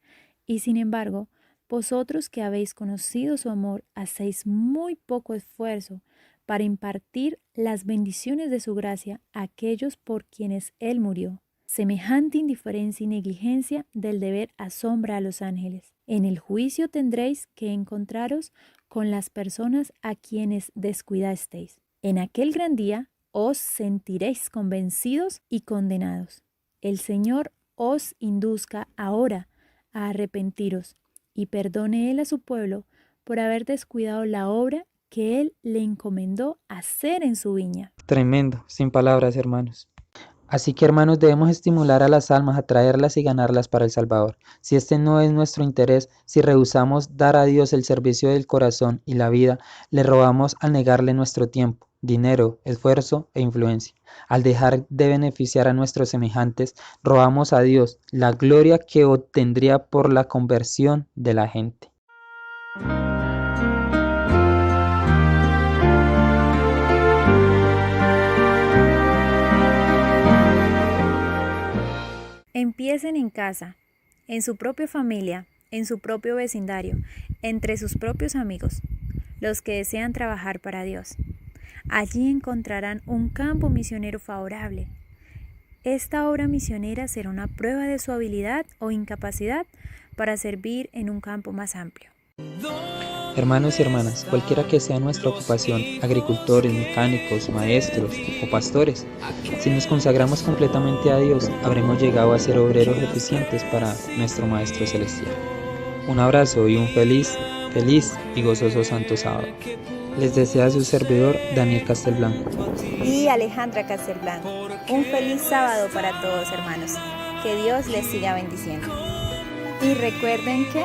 y sin embargo, vosotros que habéis conocido su amor, hacéis muy poco esfuerzo para impartir las bendiciones de su gracia a aquellos por quienes Él murió. Semejante indiferencia y negligencia del deber asombra a los ángeles. En el juicio tendréis que encontraros con las personas a quienes descuidasteis. En aquel gran día os sentiréis convencidos y condenados. El Señor os induzca ahora a arrepentiros y perdone Él a su pueblo por haber descuidado la obra que Él le encomendó hacer en su viña. Tremendo, sin palabras, hermanos. Así que, hermanos, debemos estimular a las almas, atraerlas y ganarlas para el Salvador. Si este no es nuestro interés, si rehusamos dar a Dios el servicio del corazón y la vida, le robamos al negarle nuestro tiempo, dinero, esfuerzo e influencia. Al dejar de beneficiar a nuestros semejantes, robamos a Dios la gloria que obtendría por la conversión de la gente. Empiecen en casa, en su propia familia, en su propio vecindario, entre sus propios amigos, los que desean trabajar para Dios. Allí encontrarán un campo misionero favorable. Esta obra misionera será una prueba de su habilidad o incapacidad para servir en un campo más amplio. Hermanos y hermanas, cualquiera que sea nuestra ocupación, agricultores, mecánicos, maestros o pastores, si nos consagramos completamente a Dios, habremos llegado a ser obreros eficientes para nuestro Maestro Celestial. Un abrazo y un feliz y gozoso Santo Sábado. Les desea su servidor, Daniel Castelblanco. Y Alejandra Castelblanco. Un feliz sábado para todos, hermanos. Que Dios les siga bendiciendo. Y recuerden que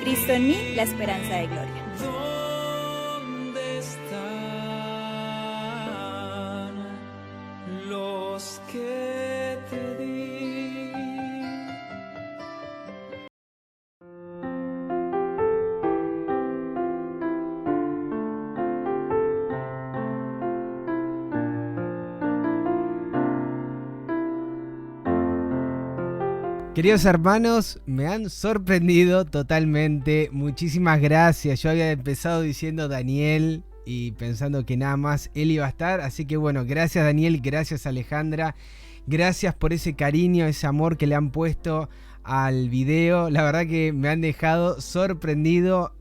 Cristo en mí, la esperanza de gloria. ¿Dónde están los que te di? Queridos hermanos, me han sorprendido totalmente. Muchísimas gracias. Yo había empezado diciendo Daniel y pensando que nada más él iba a estar. Así que bueno, gracias Daniel, gracias Alejandra. Gracias por ese cariño, ese amor que le han puesto al video. La verdad que me han dejado sorprendido.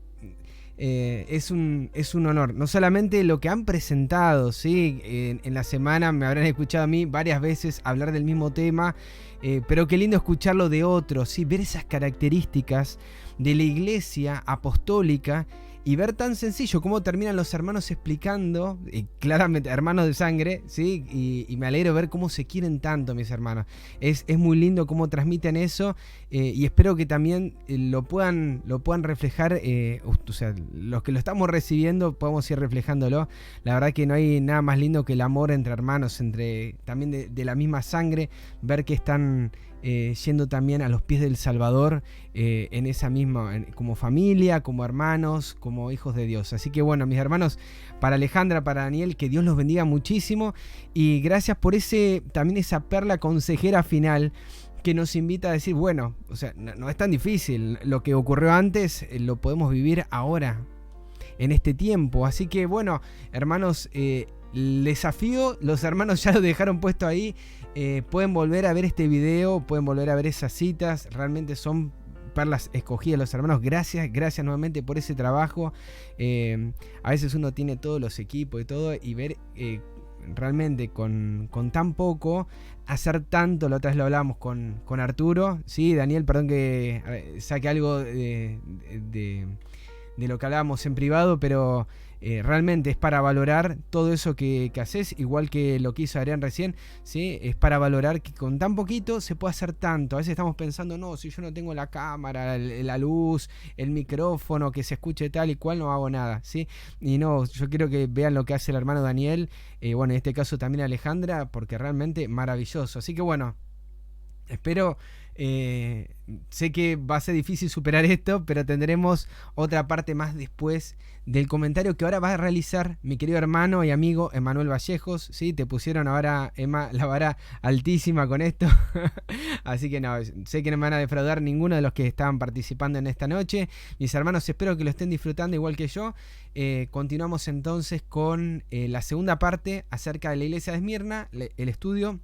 es un honor. No solamente lo que han presentado, ¿sí? En la semana me habrán escuchado a mí varias veces hablar del mismo tema, pero qué lindo escucharlo de otros, ¿sí? Ver esas características de la iglesia apostólica y ver tan sencillo cómo terminan los hermanos explicando, claramente hermanos de sangre, ¿sí? Y me alegro ver cómo se quieren tanto mis hermanos. Es muy lindo cómo transmiten eso, y espero que también lo puedan reflejar, o sea, los que lo estamos recibiendo podemos ir reflejándolo. La verdad que no hay nada más lindo que el amor entre hermanos, entre también de la misma sangre, ver que están yendo también a los pies del Salvador, en esa misma, como familia, como hermanos, como hijos de Dios. Así que bueno, mis hermanos, para Alejandra, para Daniel, que Dios los bendiga muchísimo, y gracias por también esa perla consejera final que nos invita a decir, bueno, o sea, no es tan difícil, lo que ocurrió antes lo podemos vivir ahora, en este tiempo. Así que bueno, hermanos, el desafío, los hermanos ya lo dejaron puesto ahí. Pueden volver a ver este video, pueden volver a ver esas citas, realmente son perlas escogidas los hermanos. Gracias nuevamente por ese trabajo. A veces uno tiene todos los equipos y todo, y ver realmente con tan poco hacer tanto. La otra vez lo hablamos con Arturo, ¿sí? Daniel, perdón que saque algo de lo que hablábamos en privado, pero realmente es para valorar todo eso que haces, igual que lo que hizo Adrián recién, ¿sí? Es para valorar que con tan poquito se puede hacer tanto. A veces estamos pensando, no, si yo no tengo la cámara, la luz, el micrófono, que se escuche tal y cual, no hago nada, ¿sí? Y no, yo quiero que vean lo que hace el hermano Daniel, bueno, en este caso también Alejandra, porque realmente maravilloso. Así que bueno, espero... sé que va a ser difícil superar esto, pero tendremos otra parte más después del comentario que ahora va a realizar mi querido hermano y amigo Emanuel Vallejos, ¿sí? Te pusieron ahora, Emma, la vara altísima con esto. Así que no, sé que no me van a defraudar ninguno de los que estaban participando en esta noche. Mis hermanos, espero que lo estén disfrutando igual que yo. Continuamos entonces con la segunda parte acerca de la iglesia de Esmirna, el estudio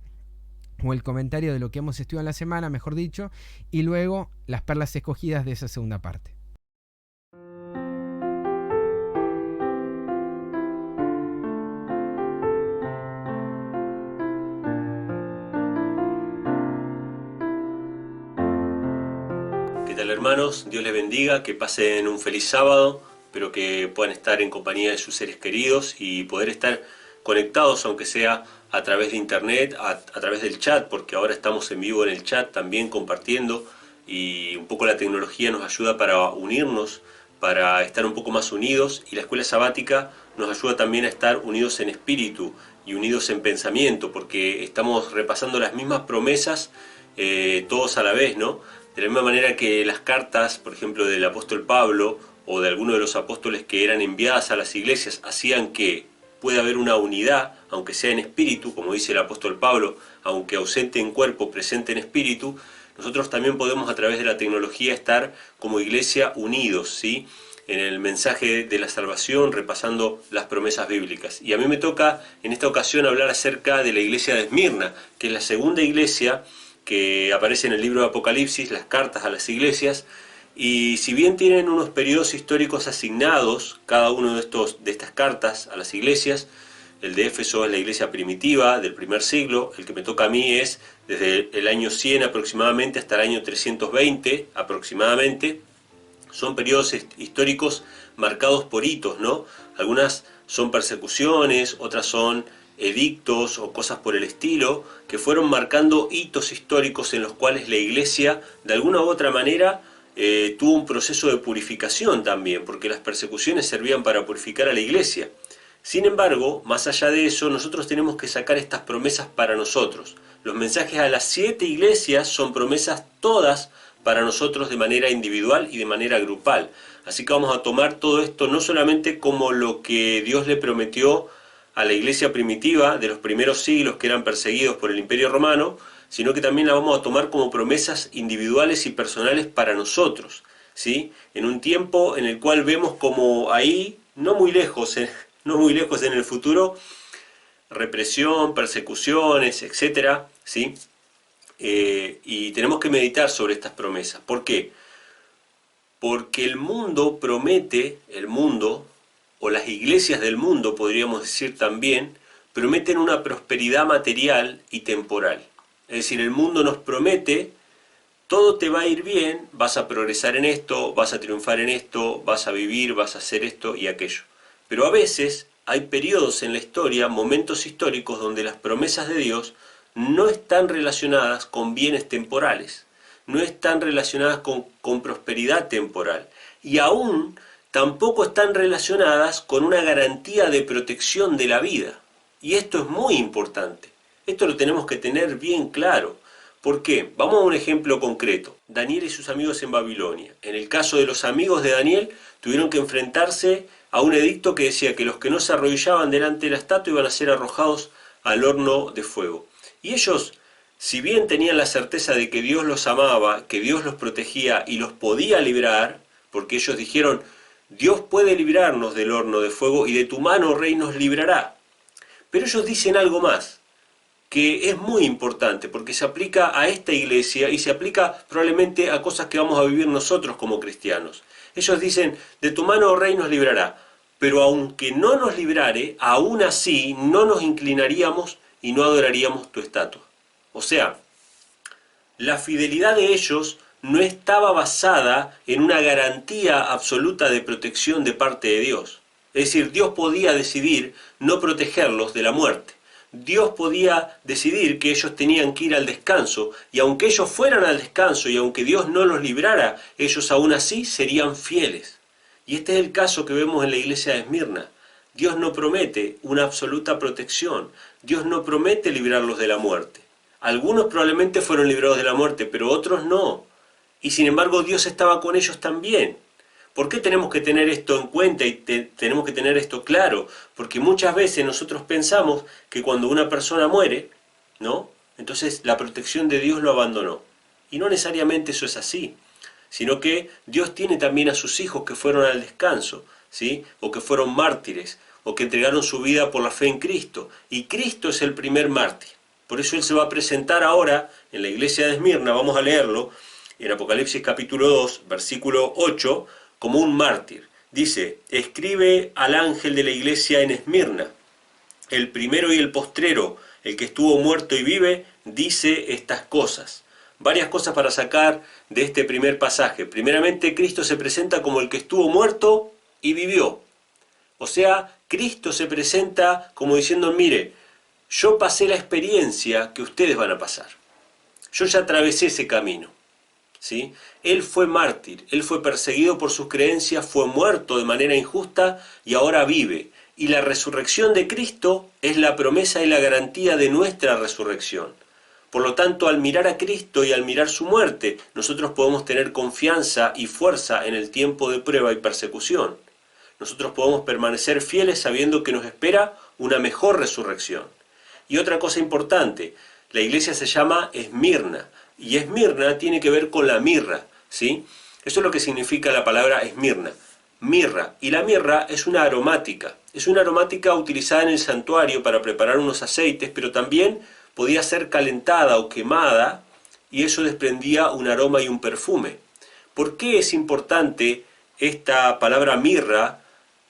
o el comentario de lo que hemos estudiado en la semana, mejor dicho, y luego las perlas escogidas de esa segunda parte. ¿Qué tal, hermanos? Dios les bendiga, que pasen un feliz sábado, pero que puedan estar en compañía de sus seres queridos y poder estar conectados, aunque sea a través de internet, a través del chat, porque ahora estamos en vivo en el chat también compartiendo, y un poco la tecnología nos ayuda para unirnos, para estar un poco más unidos, y la escuela sabática nos ayuda también a estar unidos en espíritu y unidos en pensamiento, porque estamos repasando las mismas promesas todos a la vez, ¿no? De la misma manera que las cartas, por ejemplo, del apóstol Pablo o de alguno de los apóstoles que eran enviadas a las iglesias, hacían que pueda haber una unidad, aunque sea en espíritu, como dice el apóstol Pablo, aunque ausente en cuerpo, presente en espíritu. Nosotros también podemos a través de la tecnología estar como iglesia unidos, ¿sí? En el mensaje de la salvación, repasando las promesas bíblicas. Y a mí me toca en esta ocasión hablar acerca de la iglesia de Esmirna, que es la segunda iglesia que aparece en el libro de Apocalipsis, las cartas a las iglesias. Y si bien tienen unos periodos históricos asignados, cada uno de estas cartas a las iglesias, el de Éfeso es la iglesia primitiva del primer siglo, el que me toca a mí es desde el año 100 aproximadamente hasta el año 320 aproximadamente. Son periodos históricos marcados por hitos, ¿no? Algunas son persecuciones, otras son edictos o cosas por el estilo, que fueron marcando hitos históricos en los cuales la iglesia, de alguna u otra manera, tuvo un proceso de purificación también, porque las persecuciones servían para purificar a la iglesia. Sin embargo, más allá de eso, nosotros tenemos que sacar estas promesas para nosotros. Los mensajes a las 7 iglesias son promesas todas para nosotros de manera individual y de manera grupal. Así que vamos a tomar todo esto no solamente como lo que Dios le prometió a la iglesia primitiva de los primeros siglos que eran perseguidos por el Imperio Romano, sino que también la vamos a tomar como promesas individuales y personales para nosotros, ¿sí? En un tiempo en el cual vemos como ahí, no muy lejos en el futuro, represión, persecuciones, etcétera, ¿sí? Y tenemos que meditar sobre estas promesas. ¿Por qué? Porque el mundo promete, el mundo, o las iglesias del mundo, podríamos decir también, prometen una prosperidad material y temporal. Es decir, el mundo nos promete, todo te va a ir bien, vas a progresar en esto, vas a triunfar en esto, vas a vivir, vas a hacer esto y aquello. Pero a veces hay periodos en la historia, momentos históricos, donde las promesas de Dios no están relacionadas con bienes temporales, no están relacionadas con prosperidad temporal, y aún tampoco están relacionadas con una garantía de protección de la vida. Y esto es muy importante, esto lo tenemos que tener bien claro. ¿Por qué? Vamos a un ejemplo concreto. Daniel y sus amigos en Babilonia. En el caso de los amigos de Daniel, tuvieron que enfrentarse a un edicto que decía que los que no se arrodillaban delante de la estatua iban a ser arrojados al horno de fuego. Y ellos, si bien tenían la certeza de que Dios los amaba, que Dios los protegía y los podía librar, porque ellos dijeron, Dios puede librarnos del horno de fuego y de tu mano, Rey, nos librará. Pero ellos dicen algo más, que es muy importante, porque se aplica a esta iglesia y se aplica probablemente a cosas que vamos a vivir nosotros como cristianos. Ellos dicen, de tu mano, Rey, nos librará. Pero aunque no nos librare, aún así no nos inclinaríamos y no adoraríamos tu estatua. O sea, la fidelidad de ellos no estaba basada en una garantía absoluta de protección de parte de Dios. Es decir, Dios podía decidir no protegerlos de la muerte. Dios podía decidir que ellos tenían que ir al descanso, y aunque ellos fueran al descanso y aunque Dios no los librara, ellos aún así serían fieles. Y este es el caso que vemos en la iglesia de Esmirna. Dios no promete una absoluta protección. Dios no promete librarlos de la muerte. Algunos probablemente fueron librados de la muerte, pero otros no. Y sin embargo Dios estaba con ellos también. ¿Por qué tenemos que tener esto en cuenta y tenemos que tener esto claro? Porque muchas veces nosotros pensamos que cuando una persona muere, ¿no? Entonces la protección de Dios lo abandonó. Y no necesariamente eso es así, sino que Dios tiene también a sus hijos que fueron al descanso, ¿sí? O que fueron mártires, o que entregaron su vida por la fe en Cristo. Y Cristo es el primer mártir. Por eso Él se va a presentar ahora en la iglesia de Esmirna, vamos a leerlo, en Apocalipsis capítulo 2, versículo 8, como un mártir. Dice, escribe al ángel de la iglesia en Esmirna, el primero y el postrero, el que estuvo muerto y vive, dice estas cosas. Varias cosas para sacar de este primer pasaje. Primeramente, Cristo se presenta como el que estuvo muerto y vivió. O sea, Cristo se presenta como diciendo, mire, yo pasé la experiencia que ustedes van a pasar. Yo ya atravesé ese camino. ¿Sí? Él fue mártir, él fue perseguido por sus creencias, fue muerto de manera injusta y ahora vive. Y la resurrección de Cristo es la promesa y la garantía de nuestra resurrección. Por lo tanto, al mirar a Cristo y al mirar su muerte, nosotros podemos tener confianza y fuerza en el tiempo de prueba y persecución. Nosotros podemos permanecer fieles sabiendo que nos espera una mejor resurrección. Y otra cosa importante, la iglesia se llama Esmirna. Y Esmirna tiene que ver con la mirra, ¿sí? Eso es lo que significa la palabra Esmirna, mirra. Y la mirra es una aromática utilizada en el santuario para preparar unos aceites, pero también podía ser calentada o quemada y eso desprendía un aroma y un perfume. ¿Por qué es importante esta palabra mirra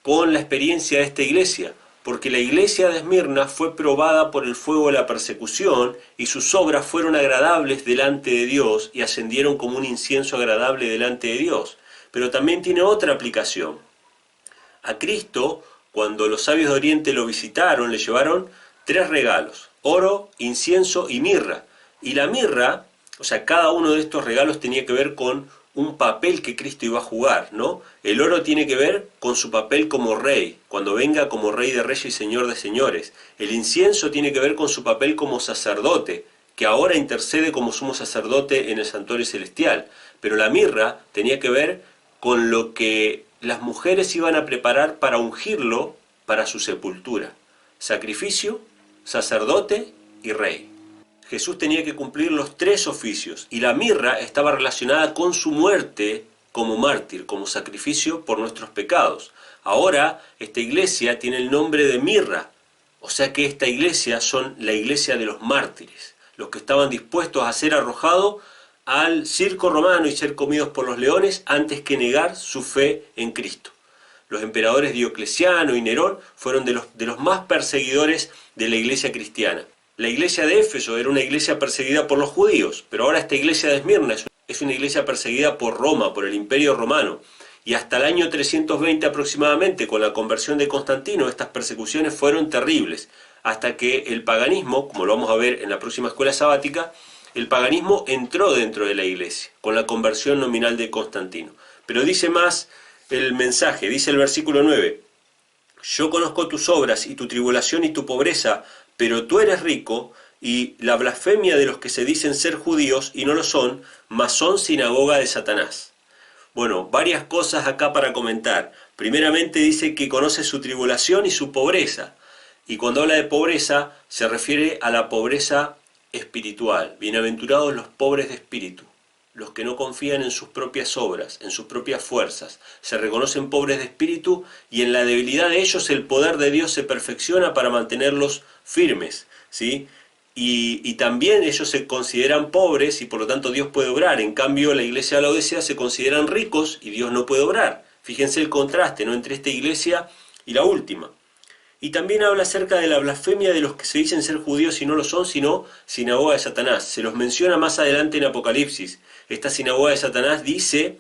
con la experiencia de esta iglesia? Porque la iglesia de Esmirna fue probada por el fuego de la persecución y sus obras fueron agradables delante de Dios y ascendieron como un incienso agradable delante de Dios. Pero también tiene otra aplicación. A Cristo, cuando los sabios de Oriente lo visitaron, le llevaron 3 regalos, oro, incienso y mirra. Y la mirra, o sea, cada uno de estos regalos tenía que ver con un papel que Cristo iba a jugar, ¿no? El oro tiene que ver con su papel como rey, cuando venga como rey de reyes y señor de señores. El incienso tiene que ver con su papel como sacerdote, que ahora intercede como sumo sacerdote en el santuario celestial. Pero la mirra tenía que ver con lo que las mujeres iban a preparar para ungirlo para su sepultura. Sacrificio, sacerdote y rey. Jesús tenía que cumplir los 3 oficios y la mirra estaba relacionada con su muerte como mártir, como sacrificio por nuestros pecados. Ahora esta iglesia tiene el nombre de mirra, o sea que esta iglesia son la iglesia de los mártires, los que estaban dispuestos a ser arrojados al circo romano y ser comidos por los leones antes que negar su fe en Cristo. Los emperadores Diocleciano y Nerón fueron de los más perseguidores de la iglesia cristiana. La iglesia de Éfeso era una iglesia perseguida por los judíos, pero ahora esta iglesia de Esmirna es una iglesia perseguida por Roma, por el Imperio Romano. Y hasta el año 320 aproximadamente, con la conversión de Constantino, estas persecuciones fueron terribles, hasta que el paganismo, como lo vamos a ver en la próxima escuela sabática, el paganismo entró dentro de la iglesia, con la conversión nominal de Constantino. Pero dice más el mensaje, dice el versículo 9, yo conozco tus obras y tu tribulación y tu pobreza, pero tú eres rico, y la blasfemia de los que se dicen ser judíos y no lo son, mas son sinagoga de Satanás. Bueno, varias cosas acá para comentar. Primeramente dice que conoce su tribulación y su pobreza. Y cuando habla de pobreza, se refiere a la pobreza espiritual. Bienaventurados los pobres de espíritu, los que no confían en sus propias obras, en sus propias fuerzas. Se reconocen pobres de espíritu y en la debilidad de ellos el poder de Dios se perfecciona para mantenerlos firmes, ¿sí? Y también ellos se consideran pobres y por lo tanto Dios puede obrar. En cambio, la iglesia de la Odisea se consideran ricos y Dios no puede obrar. Fíjense el contraste, ¿no?, entre esta iglesia y la última. Y también habla acerca de la blasfemia de los que se dicen ser judíos y no lo son, sino sinagoga de Satanás. Se los menciona más adelante en Apocalipsis. Esta sinagoga de Satanás dice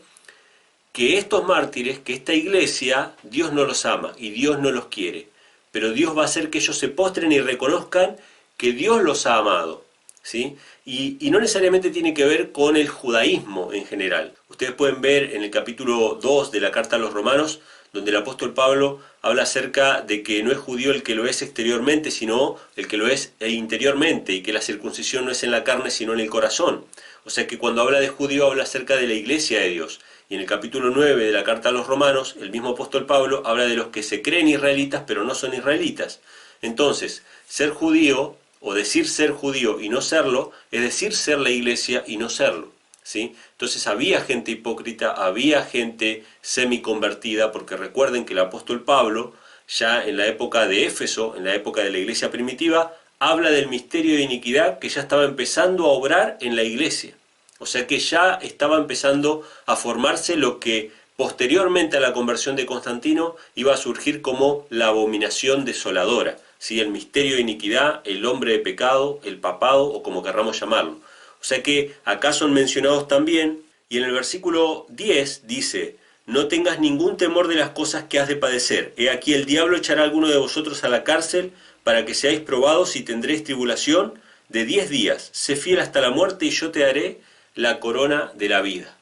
que estos mártires, que esta iglesia, Dios no los ama y Dios no los quiere. Pero Dios va a hacer que ellos se postren y reconozcan que Dios los ha amado, ¿sí? Y no necesariamente tiene que ver con el judaísmo en general. Ustedes pueden ver en el capítulo 2 de la carta a los romanos, donde el apóstol Pablo habla acerca de que no es judío el que lo es exteriormente, sino el que lo es interiormente, y que la circuncisión no es en la carne, sino en el corazón. O sea que cuando habla de judío, habla acerca de la iglesia de Dios. Y en el capítulo 9 de la carta a los romanos, el mismo apóstol Pablo habla de los que se creen israelitas, pero no son israelitas. Entonces, ser judío, o decir ser judío y no serlo, es decir ser la iglesia y no serlo, ¿sí? Entonces había gente hipócrita, había gente semiconvertida, porque recuerden que el apóstol Pablo, ya en la época de Éfeso, en la época de la iglesia primitiva, habla del misterio de iniquidad que ya estaba empezando a obrar en la iglesia. O sea que ya estaba empezando a formarse lo que posteriormente a la conversión de Constantino iba a surgir como la abominación desoladora. ¿Sí? El misterio de iniquidad, el hombre de pecado, el papado o como querramos llamarlo. O sea que acá son mencionados también, y en el versículo 10 dice, no tengas ningún temor de las cosas que has de padecer. He aquí el diablo echará a alguno de vosotros a la cárcel para que seáis probados y tendréis tribulación de 10 días. Sé fiel hasta la muerte y yo te daré la corona de la vida.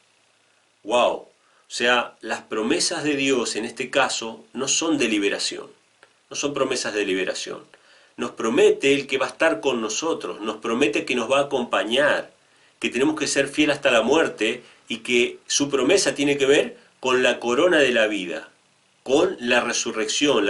¡Wow! O sea, las promesas de Dios en este caso no son de liberación. No son promesas de liberación. Nos promete el que va a estar con nosotros, nos promete que nos va a acompañar, que tenemos que ser fieles hasta la muerte y que su promesa tiene que ver con la corona de la vida, con la resurrección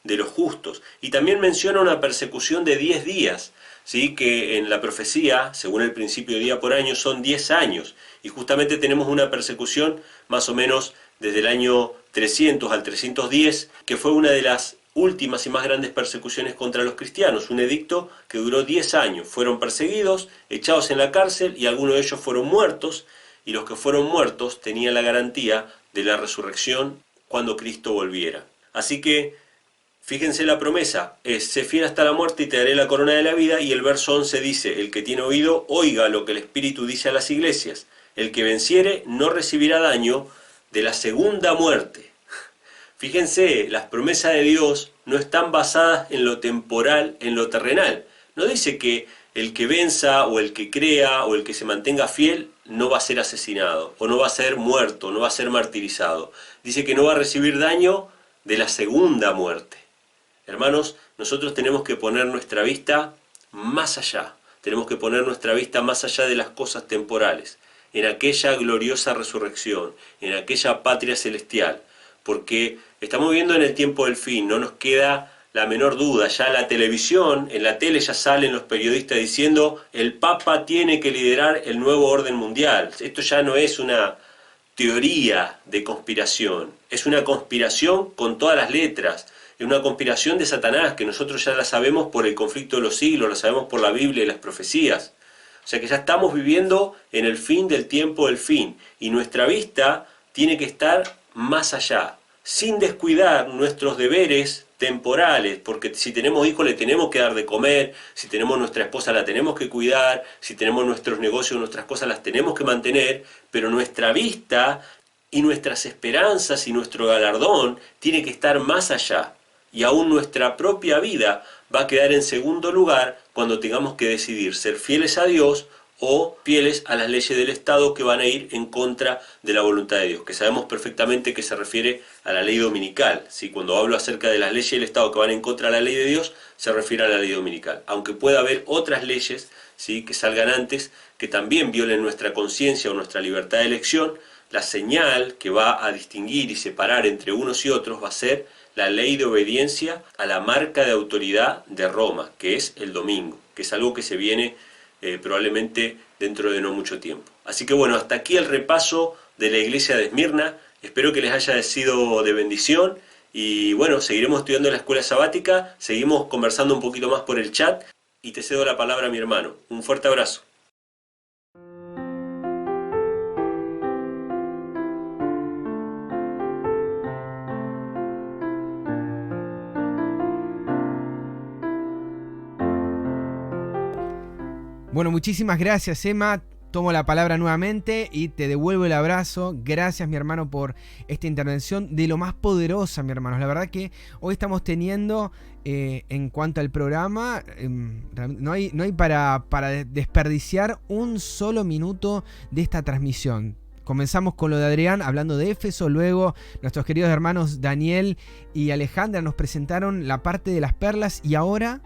de los justos. Y también menciona una persecución de 10 días, ¿sí? Que en la profecía, según el principio de día por año, son 10 años. Y justamente tenemos una persecución más o menos desde el año 300 al 310, que fue una de las últimas y más grandes persecuciones contra los cristianos, un edicto que duró 10 años. Fueron perseguidos, echados en la cárcel y algunos de ellos fueron muertos, y los que fueron muertos tenían la garantía de la resurrección cuando Cristo volviera. Así que, fíjense la promesa, es, sé fiel hasta la muerte y te daré la corona de la vida, y el verso 11 dice, el que tiene oído, oiga lo que el Espíritu dice a las iglesias, el que venciere no recibirá daño de la segunda muerte. Fíjense, las promesas de Dios no están basadas en lo temporal, en lo terrenal. No dice que el que venza o el que crea o el que se mantenga fiel no va a ser asesinado o no va a ser muerto, no va a ser martirizado. Dice que no va a recibir daño de la segunda muerte. Hermanos, nosotros tenemos que poner nuestra vista más allá. Tenemos que poner nuestra vista más allá de las cosas temporales, en aquella gloriosa resurrección, en aquella patria celestial, porque estamos viviendo en el tiempo del fin, no nos queda la menor duda. Ya la televisión, en la tele ya salen los periodistas diciendo el Papa tiene que liderar el nuevo orden mundial. Esto ya no es una teoría de conspiración, es una conspiración con todas las letras, es una conspiración de Satanás que nosotros ya la sabemos por el conflicto de los siglos, la sabemos por la Biblia y las profecías. O sea que ya estamos viviendo en el fin del tiempo del fin, y nuestra vista tiene que estar más allá, sin descuidar nuestros deberes temporales, porque si tenemos hijos le tenemos que dar de comer, si tenemos nuestra esposa la tenemos que cuidar, si tenemos nuestros negocios, nuestras cosas las tenemos que mantener, pero nuestra vista y nuestras esperanzas y nuestro galardón tiene que estar más allá, y aún nuestra propia vida va a quedar en segundo lugar cuando tengamos que decidir ser fieles a Dios o fieles a las leyes del Estado que van a ir en contra de la voluntad de Dios, que sabemos perfectamente que se refiere a la ley dominical. ¿Sí? Cuando hablo acerca de las leyes del Estado que van en contra de la ley de Dios, se refiere a la ley dominical. Aunque pueda haber otras leyes, ¿sí?, que salgan antes, que también violen nuestra conciencia o nuestra libertad de elección, la señal que va a distinguir y separar entre unos y otros va a ser la ley de obediencia a la marca de autoridad de Roma, que es el domingo, que es algo que se viene probablemente dentro de no mucho tiempo. Así que bueno, hasta aquí el repaso de la iglesia de Esmirna. Espero que les haya sido de bendición y bueno, seguiremos estudiando en la escuela sabática, seguimos conversando un poquito más por el chat y te cedo la palabra a mi hermano. Un fuerte abrazo. Bueno, muchísimas gracias, Emma. Tomo la palabra nuevamente y te devuelvo el abrazo. Gracias, mi hermano, por esta intervención de lo más poderosa, mi hermano. La verdad que hoy estamos teniendo, en cuanto al programa, no hay para desperdiciar un solo minuto de esta transmisión. Comenzamos con lo de Adrián hablando de Éfeso, luego nuestros queridos hermanos Daniel y Alejandra nos presentaron la parte de las perlas y ahora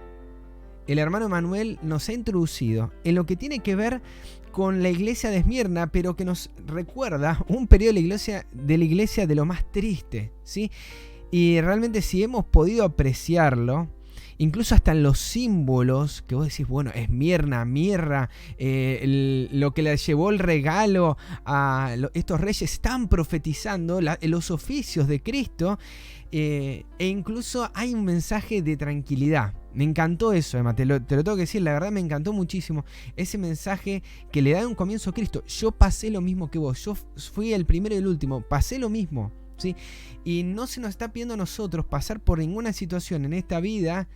el hermano Manuel nos ha introducido en lo que tiene que ver con la iglesia de Esmirna, pero que nos recuerda un periodo de la iglesia de lo más triste, ¿sí? Y realmente si hemos podido apreciarlo, incluso hasta en los símbolos, que vos decís, bueno, Esmirna, mirra, lo que le llevó el regalo a estos reyes, están profetizando los oficios de Cristo, e incluso hay un mensaje de tranquilidad. Me encantó eso, Emma, te lo tengo que decir, la verdad me encantó muchísimo ese mensaje que le da un comienzo a Cristo. Yo pasé lo mismo que vos, yo fui el primero y el último, pasé lo mismo, ¿sí? Y no se nos está pidiendo a nosotros pasar por ninguna situación en esta vida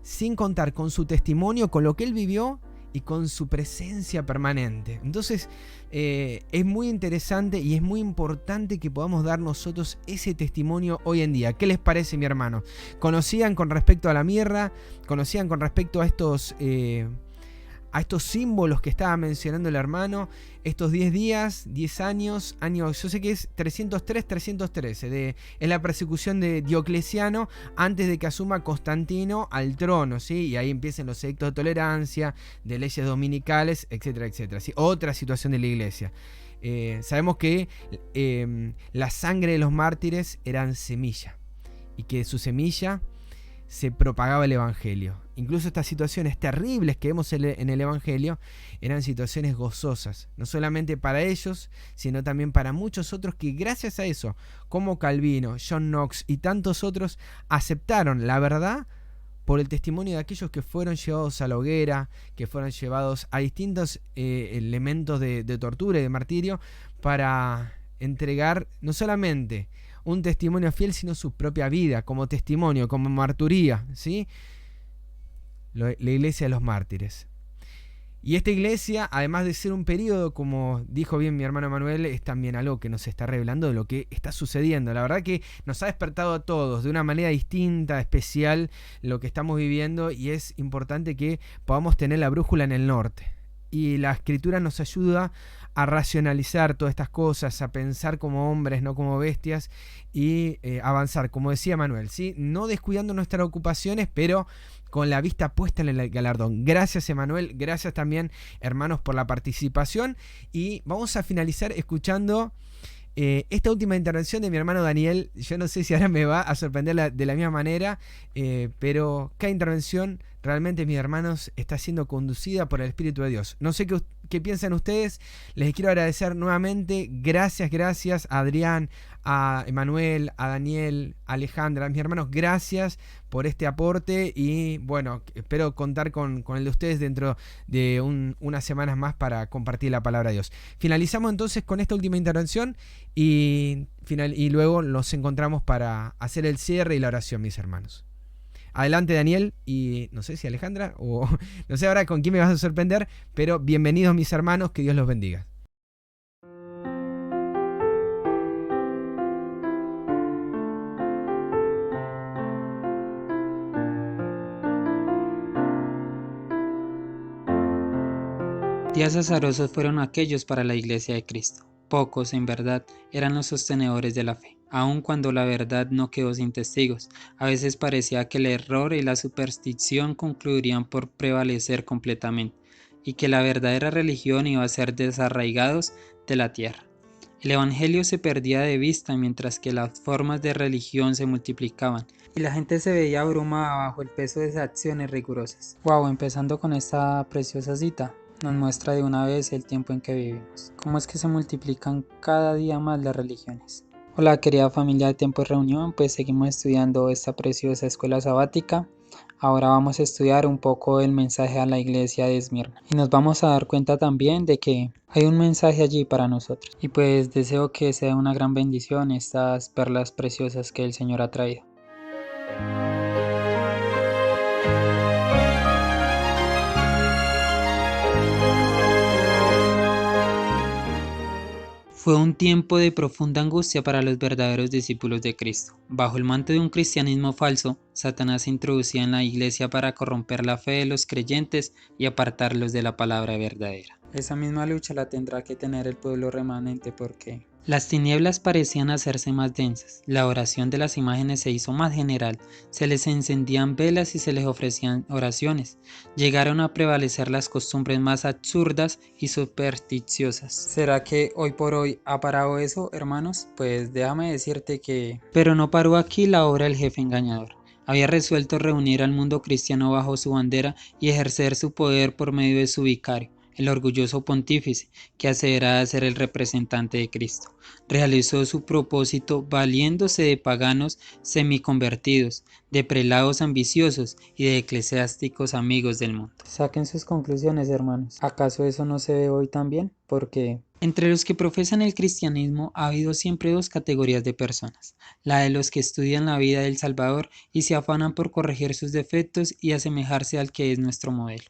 sin contar con su testimonio, con lo que él vivió y con su presencia permanente. Entonces es muy interesante y es muy importante que podamos dar nosotros ese testimonio hoy en día. ¿Qué les parece, mi hermano? ¿Conocían con respecto a la mirra? ¿Conocían con respecto a estos símbolos que estaba mencionando el hermano? Estos 10 días, 10 años, yo sé que es 303-313, es la persecución de Diocleciano antes de que asuma Constantino al trono, ¿sí? Y ahí empiezan los edictos de tolerancia, de leyes dominicales, etcétera, etcétera, ¿sí? Otra situación de la iglesia. Sabemos que la sangre de los mártires eran semilla y que de su semilla se propagaba el evangelio. Incluso estas situaciones terribles que vemos en el evangelio eran situaciones gozosas, no solamente para ellos, sino también para muchos otros que gracias a eso, como Calvino, John Knox y tantos otros, aceptaron la verdad por el testimonio de aquellos que fueron llevados a la hoguera, que fueron llevados a distintos elementos de tortura y de martirio para entregar no solamente un testimonio fiel, sino su propia vida como testimonio, como marturía, ¿sí? La iglesia de los mártires. Y esta iglesia, además de ser un periodo, como dijo bien mi hermano Manuel, es también algo que nos está revelando de lo que está sucediendo. La verdad que nos ha despertado a todos de una manera distinta, especial, lo que estamos viviendo, y es importante que podamos tener la brújula en el norte. Y la escritura nos ayuda a racionalizar todas estas cosas, a pensar como hombres, no como bestias, y avanzar, como decía Manuel, ¿sí? No descuidando nuestras ocupaciones, pero con la vista puesta en el galardón. Gracias, Emanuel, gracias también, hermanos, por la participación, y vamos a finalizar escuchando esta última intervención de mi hermano Daniel. Yo no sé si ahora me va a sorprender de la misma manera, pero cada intervención realmente, mis hermanos, está siendo conducida por el Espíritu de Dios. No sé qué piensan ustedes. Les quiero agradecer nuevamente. Gracias a Adrián, a Emanuel, a Daniel, a Alejandra, a mis hermanos. Gracias por este aporte y bueno, espero contar con el de ustedes dentro de unas semanas más para compartir la palabra de Dios. Finalizamos entonces con esta última intervención y luego nos encontramos para hacer el cierre y la oración, mis hermanos. Adelante, Daniel, y no sé si Alejandra o no sé ahora con quién me vas a sorprender, pero bienvenidos mis hermanos, que Dios los bendiga. Días azarosos fueron aquellos para la Iglesia de Cristo. Pocos, en verdad, eran los sostenedores de la fe, aun cuando la verdad no quedó sin testigos. A veces parecía que el error y la superstición concluirían por prevalecer completamente, y que la verdadera religión iba a ser desarraigados de la tierra. El Evangelio se perdía de vista mientras que las formas de religión se multiplicaban, y la gente se veía abrumada bajo el peso de esas acciones rigurosas. Wow, empezando con esta preciosa cita. Nos muestra de una vez el tiempo en que vivimos. Cómo es que se multiplican cada día más las religiones. Hola querida familia de Tiempo de Reunión, pues seguimos estudiando esta preciosa escuela sabática. Ahora vamos a estudiar un poco el mensaje a la iglesia de Esmirna. Y nos vamos a dar cuenta también de que hay un mensaje allí para nosotros. Y pues deseo que sea una gran bendición estas perlas preciosas que el Señor ha traído. Fue un tiempo de profunda angustia para los verdaderos discípulos de Cristo. Bajo el manto de un cristianismo falso, Satanás se introducía en la iglesia para corromper la fe de los creyentes y apartarlos de la palabra verdadera. Esa misma lucha la tendrá que tener el pueblo remanente porque las tinieblas parecían hacerse más densas, la oración de las imágenes se hizo más general, se les encendían velas y se les ofrecían oraciones. Llegaron a prevalecer las costumbres más absurdas y supersticiosas. ¿Será que hoy por hoy ha parado eso, hermanos? Pues déjame decirte que... Pero no paró aquí la obra del jefe engañador. Había resuelto reunir al mundo cristiano bajo su bandera y ejercer su poder por medio de su vicario, el orgulloso pontífice, que aseveraba ser el representante de Cristo. Realizó su propósito valiéndose de paganos semiconvertidos, de prelados ambiciosos y de eclesiásticos amigos del mundo. Saquen sus conclusiones, hermanos. ¿Acaso eso no se ve hoy también? Porque entre los que profesan el cristianismo ha habido siempre dos categorías de personas: la de los que estudian la vida del Salvador y se afanan por corregir sus defectos y asemejarse al que es nuestro modelo,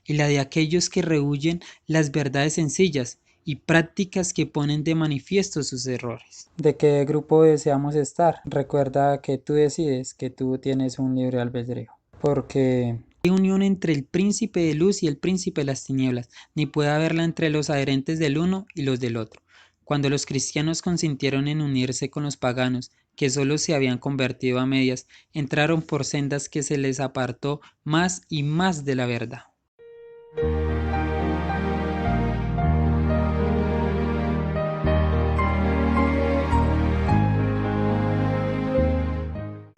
y la de aquellos que rehúyen las verdades sencillas y prácticas que ponen de manifiesto sus errores. ¿De qué grupo deseamos estar? Recuerda que tú decides, que tú tienes un libre albedrío, porque hay unión entre el príncipe de luz y el príncipe de las tinieblas, ni puede haberla entre los adherentes del uno y los del otro. Cuando los cristianos consintieron en unirse con los paganos, que solo se habían convertido a medias, entraron por sendas que se les apartó más y más de la verdad.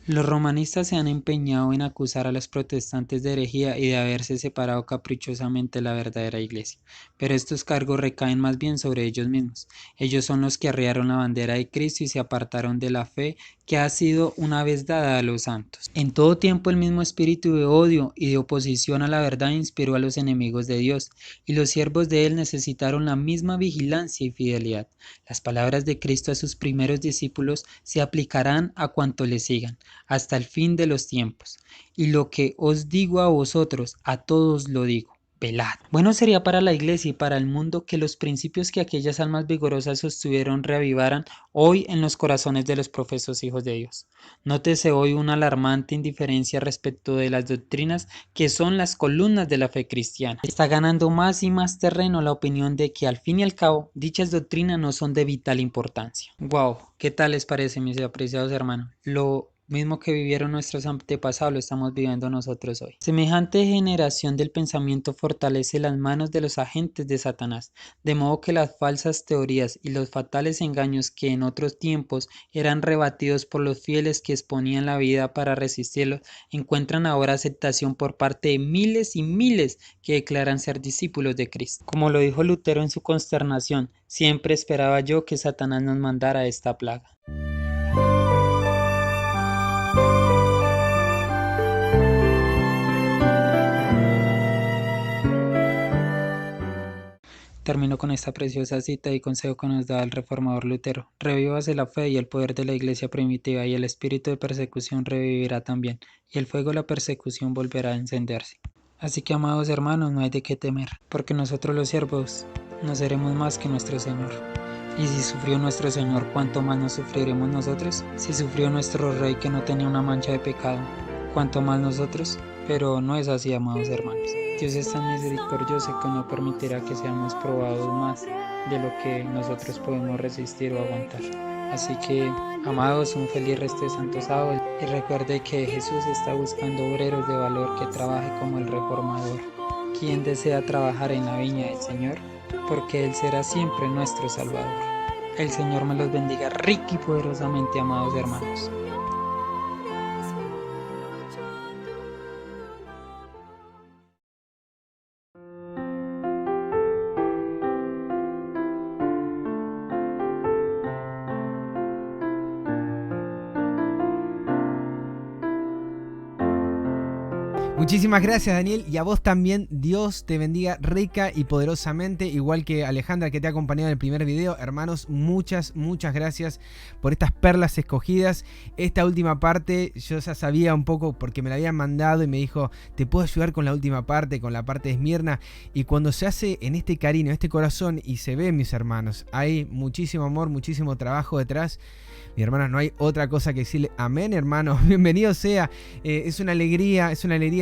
Los romanistas se han empeñado en acusar a los protestantes de herejía y de haberse separado caprichosamente de la verdadera iglesia, pero estos cargos recaen más bien sobre ellos mismos. Ellos son los que arriaron la bandera de Cristo y se apartaron de la fe que ha sido una vez dada a los santos. En todo tiempo el mismo espíritu de odio y de oposición a la verdad inspiró a los enemigos de Dios, y los siervos de él necesitaron la misma vigilancia y fidelidad. Las palabras de Cristo a sus primeros discípulos se aplicarán a cuanto le sigan, hasta el fin de los tiempos. Y lo que os digo a vosotros, a todos lo digo: velad. Bueno sería para la iglesia y para el mundo que los principios que aquellas almas vigorosas sostuvieron reavivaran hoy en los corazones de los profesos hijos de Dios. Nótese hoy una alarmante indiferencia respecto de las doctrinas que son las columnas de la fe cristiana. Está ganando más y más terreno la opinión de que al fin y al cabo dichas doctrinas no son de vital importancia. Wow, ¿qué tal les parece, mis apreciados hermanos? Lo mismo que vivieron nuestros antepasados lo estamos viviendo nosotros hoy. Semejante generación del pensamiento fortalece las manos de los agentes de Satanás, de modo que las falsas teorías y los fatales engaños que en otros tiempos eran rebatidos por los fieles que exponían la vida para resistirlos, encuentran ahora aceptación por parte de miles y miles que declaran ser discípulos de Cristo. Como lo dijo Lutero en su consternación, siempre esperaba yo que Satanás nos mandara esta plaga. Termino con esta preciosa cita y consejo que nos da el reformador Lutero. Revívase la fe y el poder de la iglesia primitiva, y el espíritu de persecución revivirá también, y el fuego de la persecución volverá a encenderse. Así que, amados hermanos, no hay de qué temer, porque nosotros los siervos no seremos más que nuestro Señor. Y si sufrió nuestro Señor, ¿cuánto más nos sufriremos nosotros? Si sufrió nuestro Rey que no tenía una mancha de pecado, ¿cuánto más nosotros? Pero no es así, amados hermanos. Dios es tan misericordioso que no permitirá que seamos probados más de lo que nosotros podemos resistir o aguantar. Así que, amados, un feliz resto de santo sábado, y recuerde que Jesús está buscando obreros de valor que trabaje como el reformador. ¿Quién desea trabajar en la viña del Señor? Porque Él será siempre nuestro Salvador. El Señor me los bendiga rica y poderosamente, amados hermanos. Muchísimas gracias, Daniel, y a vos también. Dios te bendiga rica y poderosamente, igual que Alejandra, que te ha acompañado en el primer video. Hermanos, muchas gracias por estas perlas escogidas. Esta última parte yo ya sabía un poco porque me la habían mandado y me dijo, te puedo ayudar con la última parte, con la parte de Esmirna. Y cuando se hace en este cariño, este corazón, y se ve, mis hermanos, hay muchísimo amor, muchísimo trabajo detrás. Mi hermana, no hay otra cosa que decirle. Amén, hermano. Bienvenido sea. Es una alegría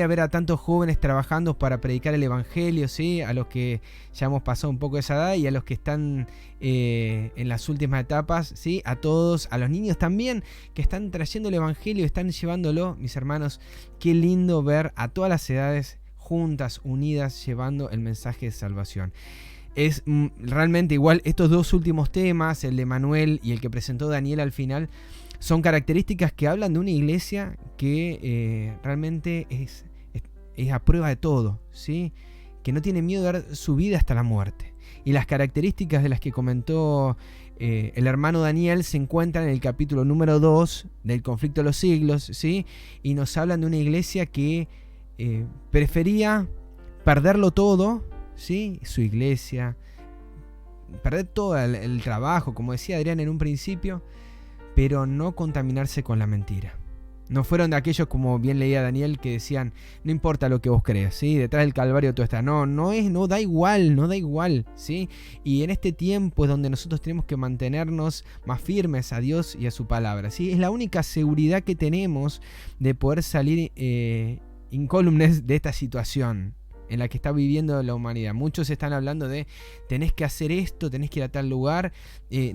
ver a tantos jóvenes trabajando para predicar el evangelio, ¿sí? A los que ya hemos pasado un poco de esa edad y a los que están en las últimas etapas, ¿sí? A todos, a los niños también que están trayendo el evangelio, están llevándolo, mis hermanos. Qué lindo ver a todas las edades juntas, unidas, llevando el mensaje de salvación. Es realmente igual, estos dos últimos temas, el de Manuel y el que presentó Daniel al final, son características que hablan de una iglesia que realmente es a prueba de todo, ¿sí? Que no tiene miedo de dar su vida hasta la muerte. Y las características de las que comentó el hermano Daniel se encuentran en el capítulo número 2 del Conflicto de los Siglos, ¿sí? Y nos hablan de una iglesia que prefería perderlo todo, ¿sí? Su iglesia, perder todo el trabajo, como decía Adrián en un principio, pero no contaminarse con la mentira. No fueron de aquellos, como bien leía Daniel, que decían, no importa lo que vos creas, ¿sí? Detrás del Calvario todo está. No da igual, ¿sí? Y en este tiempo es donde nosotros tenemos que mantenernos más firmes a Dios y a su palabra, ¿sí? Es la única seguridad que tenemos de poder salir incólumes de esta situación en la que está viviendo la humanidad. Muchos están hablando de tenés que hacer esto, tenés que ir a tal lugar.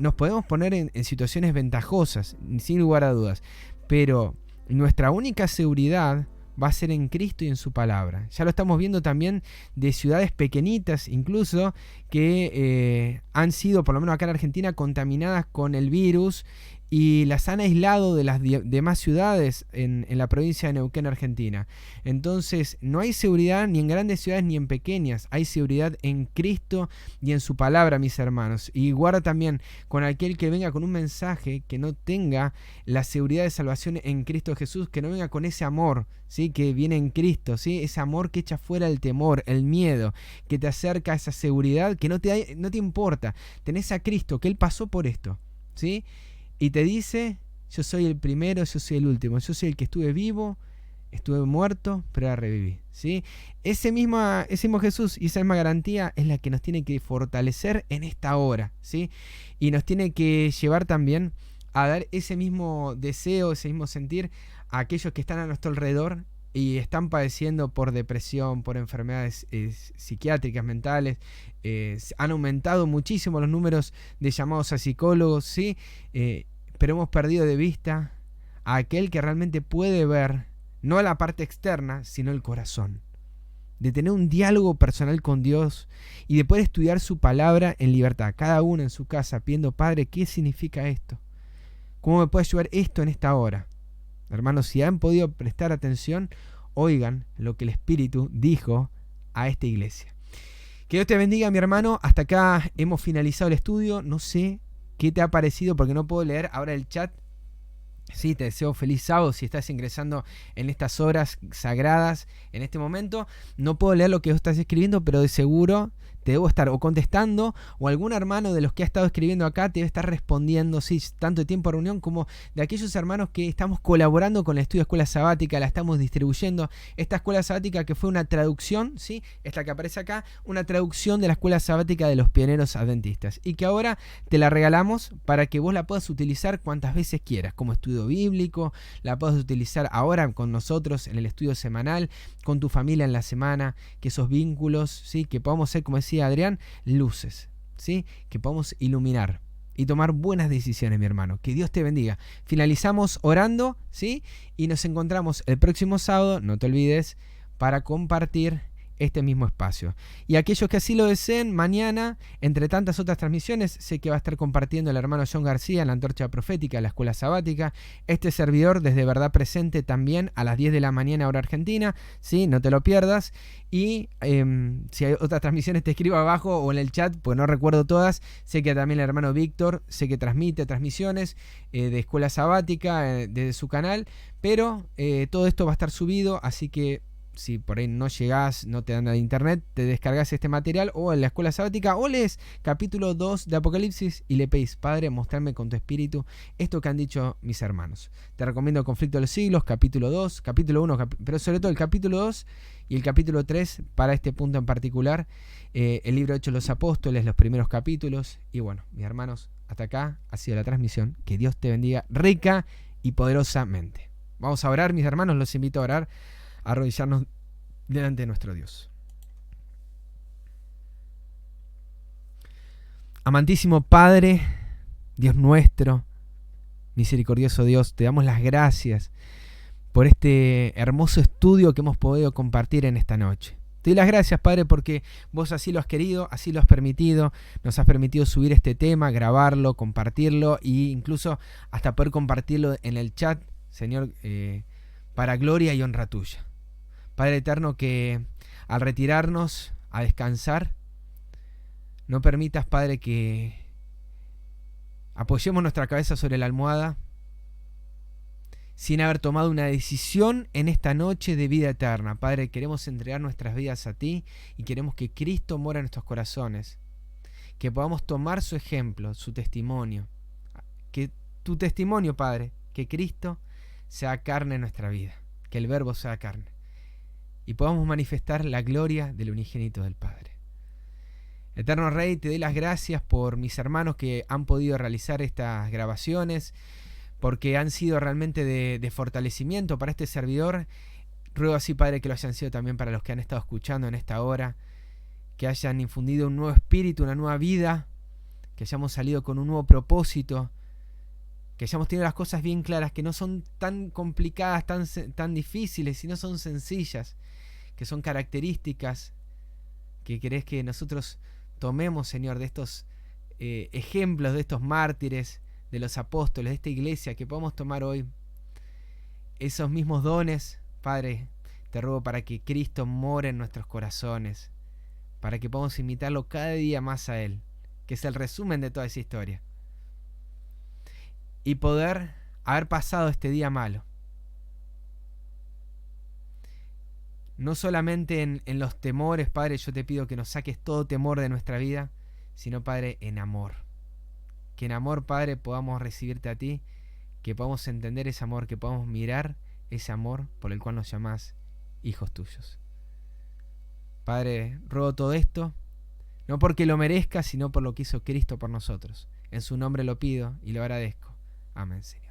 Nos podemos poner en situaciones ventajosas, sin lugar a dudas, pero nuestra única seguridad va a ser en Cristo y en su palabra. Ya lo estamos viendo también de ciudades pequeñitas, incluso, que han sido, por lo menos acá en Argentina, contaminadas con el virus y las han aislado de las demás ciudades en la provincia de Neuquén, Argentina. Entonces, no hay seguridad ni en grandes ciudades ni en pequeñas. Hay seguridad en Cristo y en su palabra, mis hermanos. Y guarda también con aquel que venga con un mensaje que no tenga la seguridad de salvación en Cristo Jesús, que no venga con ese amor, ¿sí? Que viene en Cristo, ¿sí? Ese amor que echa fuera el temor, el miedo, que te acerca a esa seguridad que no te importa. Tenés a Cristo, que Él pasó por esto, ¿sí? Y te dice, yo soy el primero, yo soy el último, yo soy el que estuve vivo, estuve muerto, pero ahora reviví, ¿sí? Ese mismo Jesús y esa misma garantía es la que nos tiene que fortalecer en esta hora, ¿sí? Y nos tiene que llevar también a dar ese mismo deseo, ese mismo sentir a aquellos que están a nuestro alrededor y están padeciendo por depresión, por enfermedades psiquiátricas, mentales. Han aumentado muchísimo los números de llamados a psicólogos, ¿sí? Pero hemos perdido de vista a aquel que realmente puede ver, no la parte externa, sino el corazón. De tener un diálogo personal con Dios y de poder estudiar su palabra en libertad. Cada uno en su casa pidiendo, Padre, ¿qué significa esto? ¿Cómo me puede ayudar esto en esta hora? Hermanos, si han podido prestar atención, oigan lo que el Espíritu dijo a esta iglesia. Que Dios te bendiga, mi hermano. Hasta acá hemos finalizado el estudio. No sé qué te ha parecido porque no puedo leer ahora el chat. Sí, te deseo feliz sábado si estás ingresando en estas horas sagradas en este momento. No puedo leer lo que vos estás escribiendo, pero de seguro te debo estar o contestando, o algún hermano de los que ha estado escribiendo acá te debe estar respondiendo, sí, tanto tiempo de reunión como de aquellos hermanos que estamos colaborando con el estudio de Escuela Sabática, la estamos distribuyendo. Esta Escuela Sabática que fue una traducción, ¿sí? Esta que aparece acá, una traducción de la Escuela Sabática de los Pioneros Adventistas, y que ahora te la regalamos para que vos la puedas utilizar cuantas veces quieras, como estudio bíblico, la puedas utilizar ahora con nosotros en el estudio semanal, con tu familia en la semana, que esos vínculos, ¿sí? Que podamos ser, como decía Adrián, luces, ¿sí? Que podamos iluminar y tomar buenas decisiones, mi hermano. Que Dios te bendiga. Finalizamos orando, ¿sí? Y nos encontramos el próximo sábado, no te olvides, para compartir este mismo espacio. Y aquellos que así lo deseen, mañana, entre tantas otras transmisiones, sé que va a estar compartiendo el hermano John García en la Antorcha Profética, la Escuela Sabática, este servidor desde Verdad Presente también a las 10 de la mañana hora argentina, ¿sí? No te lo pierdas. Y si hay otras transmisiones te escribo abajo o en el chat, pues no recuerdo todas. Sé que también el hermano Víctor, sé que transmite transmisiones de Escuela Sabática desde su canal, pero todo esto va a estar subido, así que si por ahí no llegás, no te dan a internet, te descargas este material o en la Escuela Sabática o lees capítulo 2 de Apocalipsis y le pedís, Padre, mostrarme con tu espíritu esto que han dicho mis hermanos. Te recomiendo Conflicto de los Siglos, capítulo 2, capítulo 1, pero sobre todo el capítulo 2 y el capítulo 3 para este punto en particular. El libro Hechos de los Apóstoles, los primeros capítulos. Y bueno, mis hermanos, hasta acá ha sido la transmisión. Que Dios te bendiga rica y poderosamente. Vamos a orar, mis hermanos, los invito a orar, a arrodillarnos delante de nuestro Dios. Amantísimo Padre, Dios nuestro, misericordioso Dios, te damos las gracias por este hermoso estudio que hemos podido compartir en esta noche. Te doy las gracias, Padre, porque vos así lo has querido, así lo has permitido, nos has permitido subir este tema, grabarlo, compartirlo e incluso hasta poder compartirlo en el chat, Señor, para gloria y honra tuya. Padre eterno, que al retirarnos a descansar, no permitas, Padre, que apoyemos nuestra cabeza sobre la almohada sin haber tomado una decisión en esta noche de vida eterna. Padre, queremos entregar nuestras vidas a ti y queremos que Cristo mora en nuestros corazones, que podamos tomar su ejemplo, su testimonio, que tu testimonio, Padre, que Cristo sea carne en nuestra vida, que el Verbo sea carne, y podamos manifestar la gloria del unigénito del Padre. Eterno Rey, te doy las gracias por mis hermanos que han podido realizar estas grabaciones, porque han sido realmente de fortalecimiento para este servidor. Ruego así, Padre, que lo hayan sido también para los que han estado escuchando en esta hora, que hayan infundido un nuevo espíritu, una nueva vida, que hayamos salido con un nuevo propósito, que hayamos tenido las cosas bien claras, que no son tan complicadas, tan difíciles, sino son sencillas, que son características que querés que nosotros tomemos, Señor, de estos ejemplos, de estos mártires, de los apóstoles, de esta iglesia, que podamos tomar hoy esos mismos dones. Padre, te ruego para que Cristo more en nuestros corazones, para que podamos imitarlo cada día más a Él, que es el resumen de toda esa historia, y poder haber pasado este día malo, no solamente en los temores. Padre, yo te pido que nos saques todo temor de nuestra vida, sino, Padre, en amor. Que en amor, Padre, podamos recibirte a ti, que podamos entender ese amor, que podamos mirar ese amor por el cual nos llamás hijos tuyos. Padre, ruego todo esto, no porque lo merezca, sino por lo que hizo Cristo por nosotros. En su nombre lo pido y lo agradezco. Amén, Señor.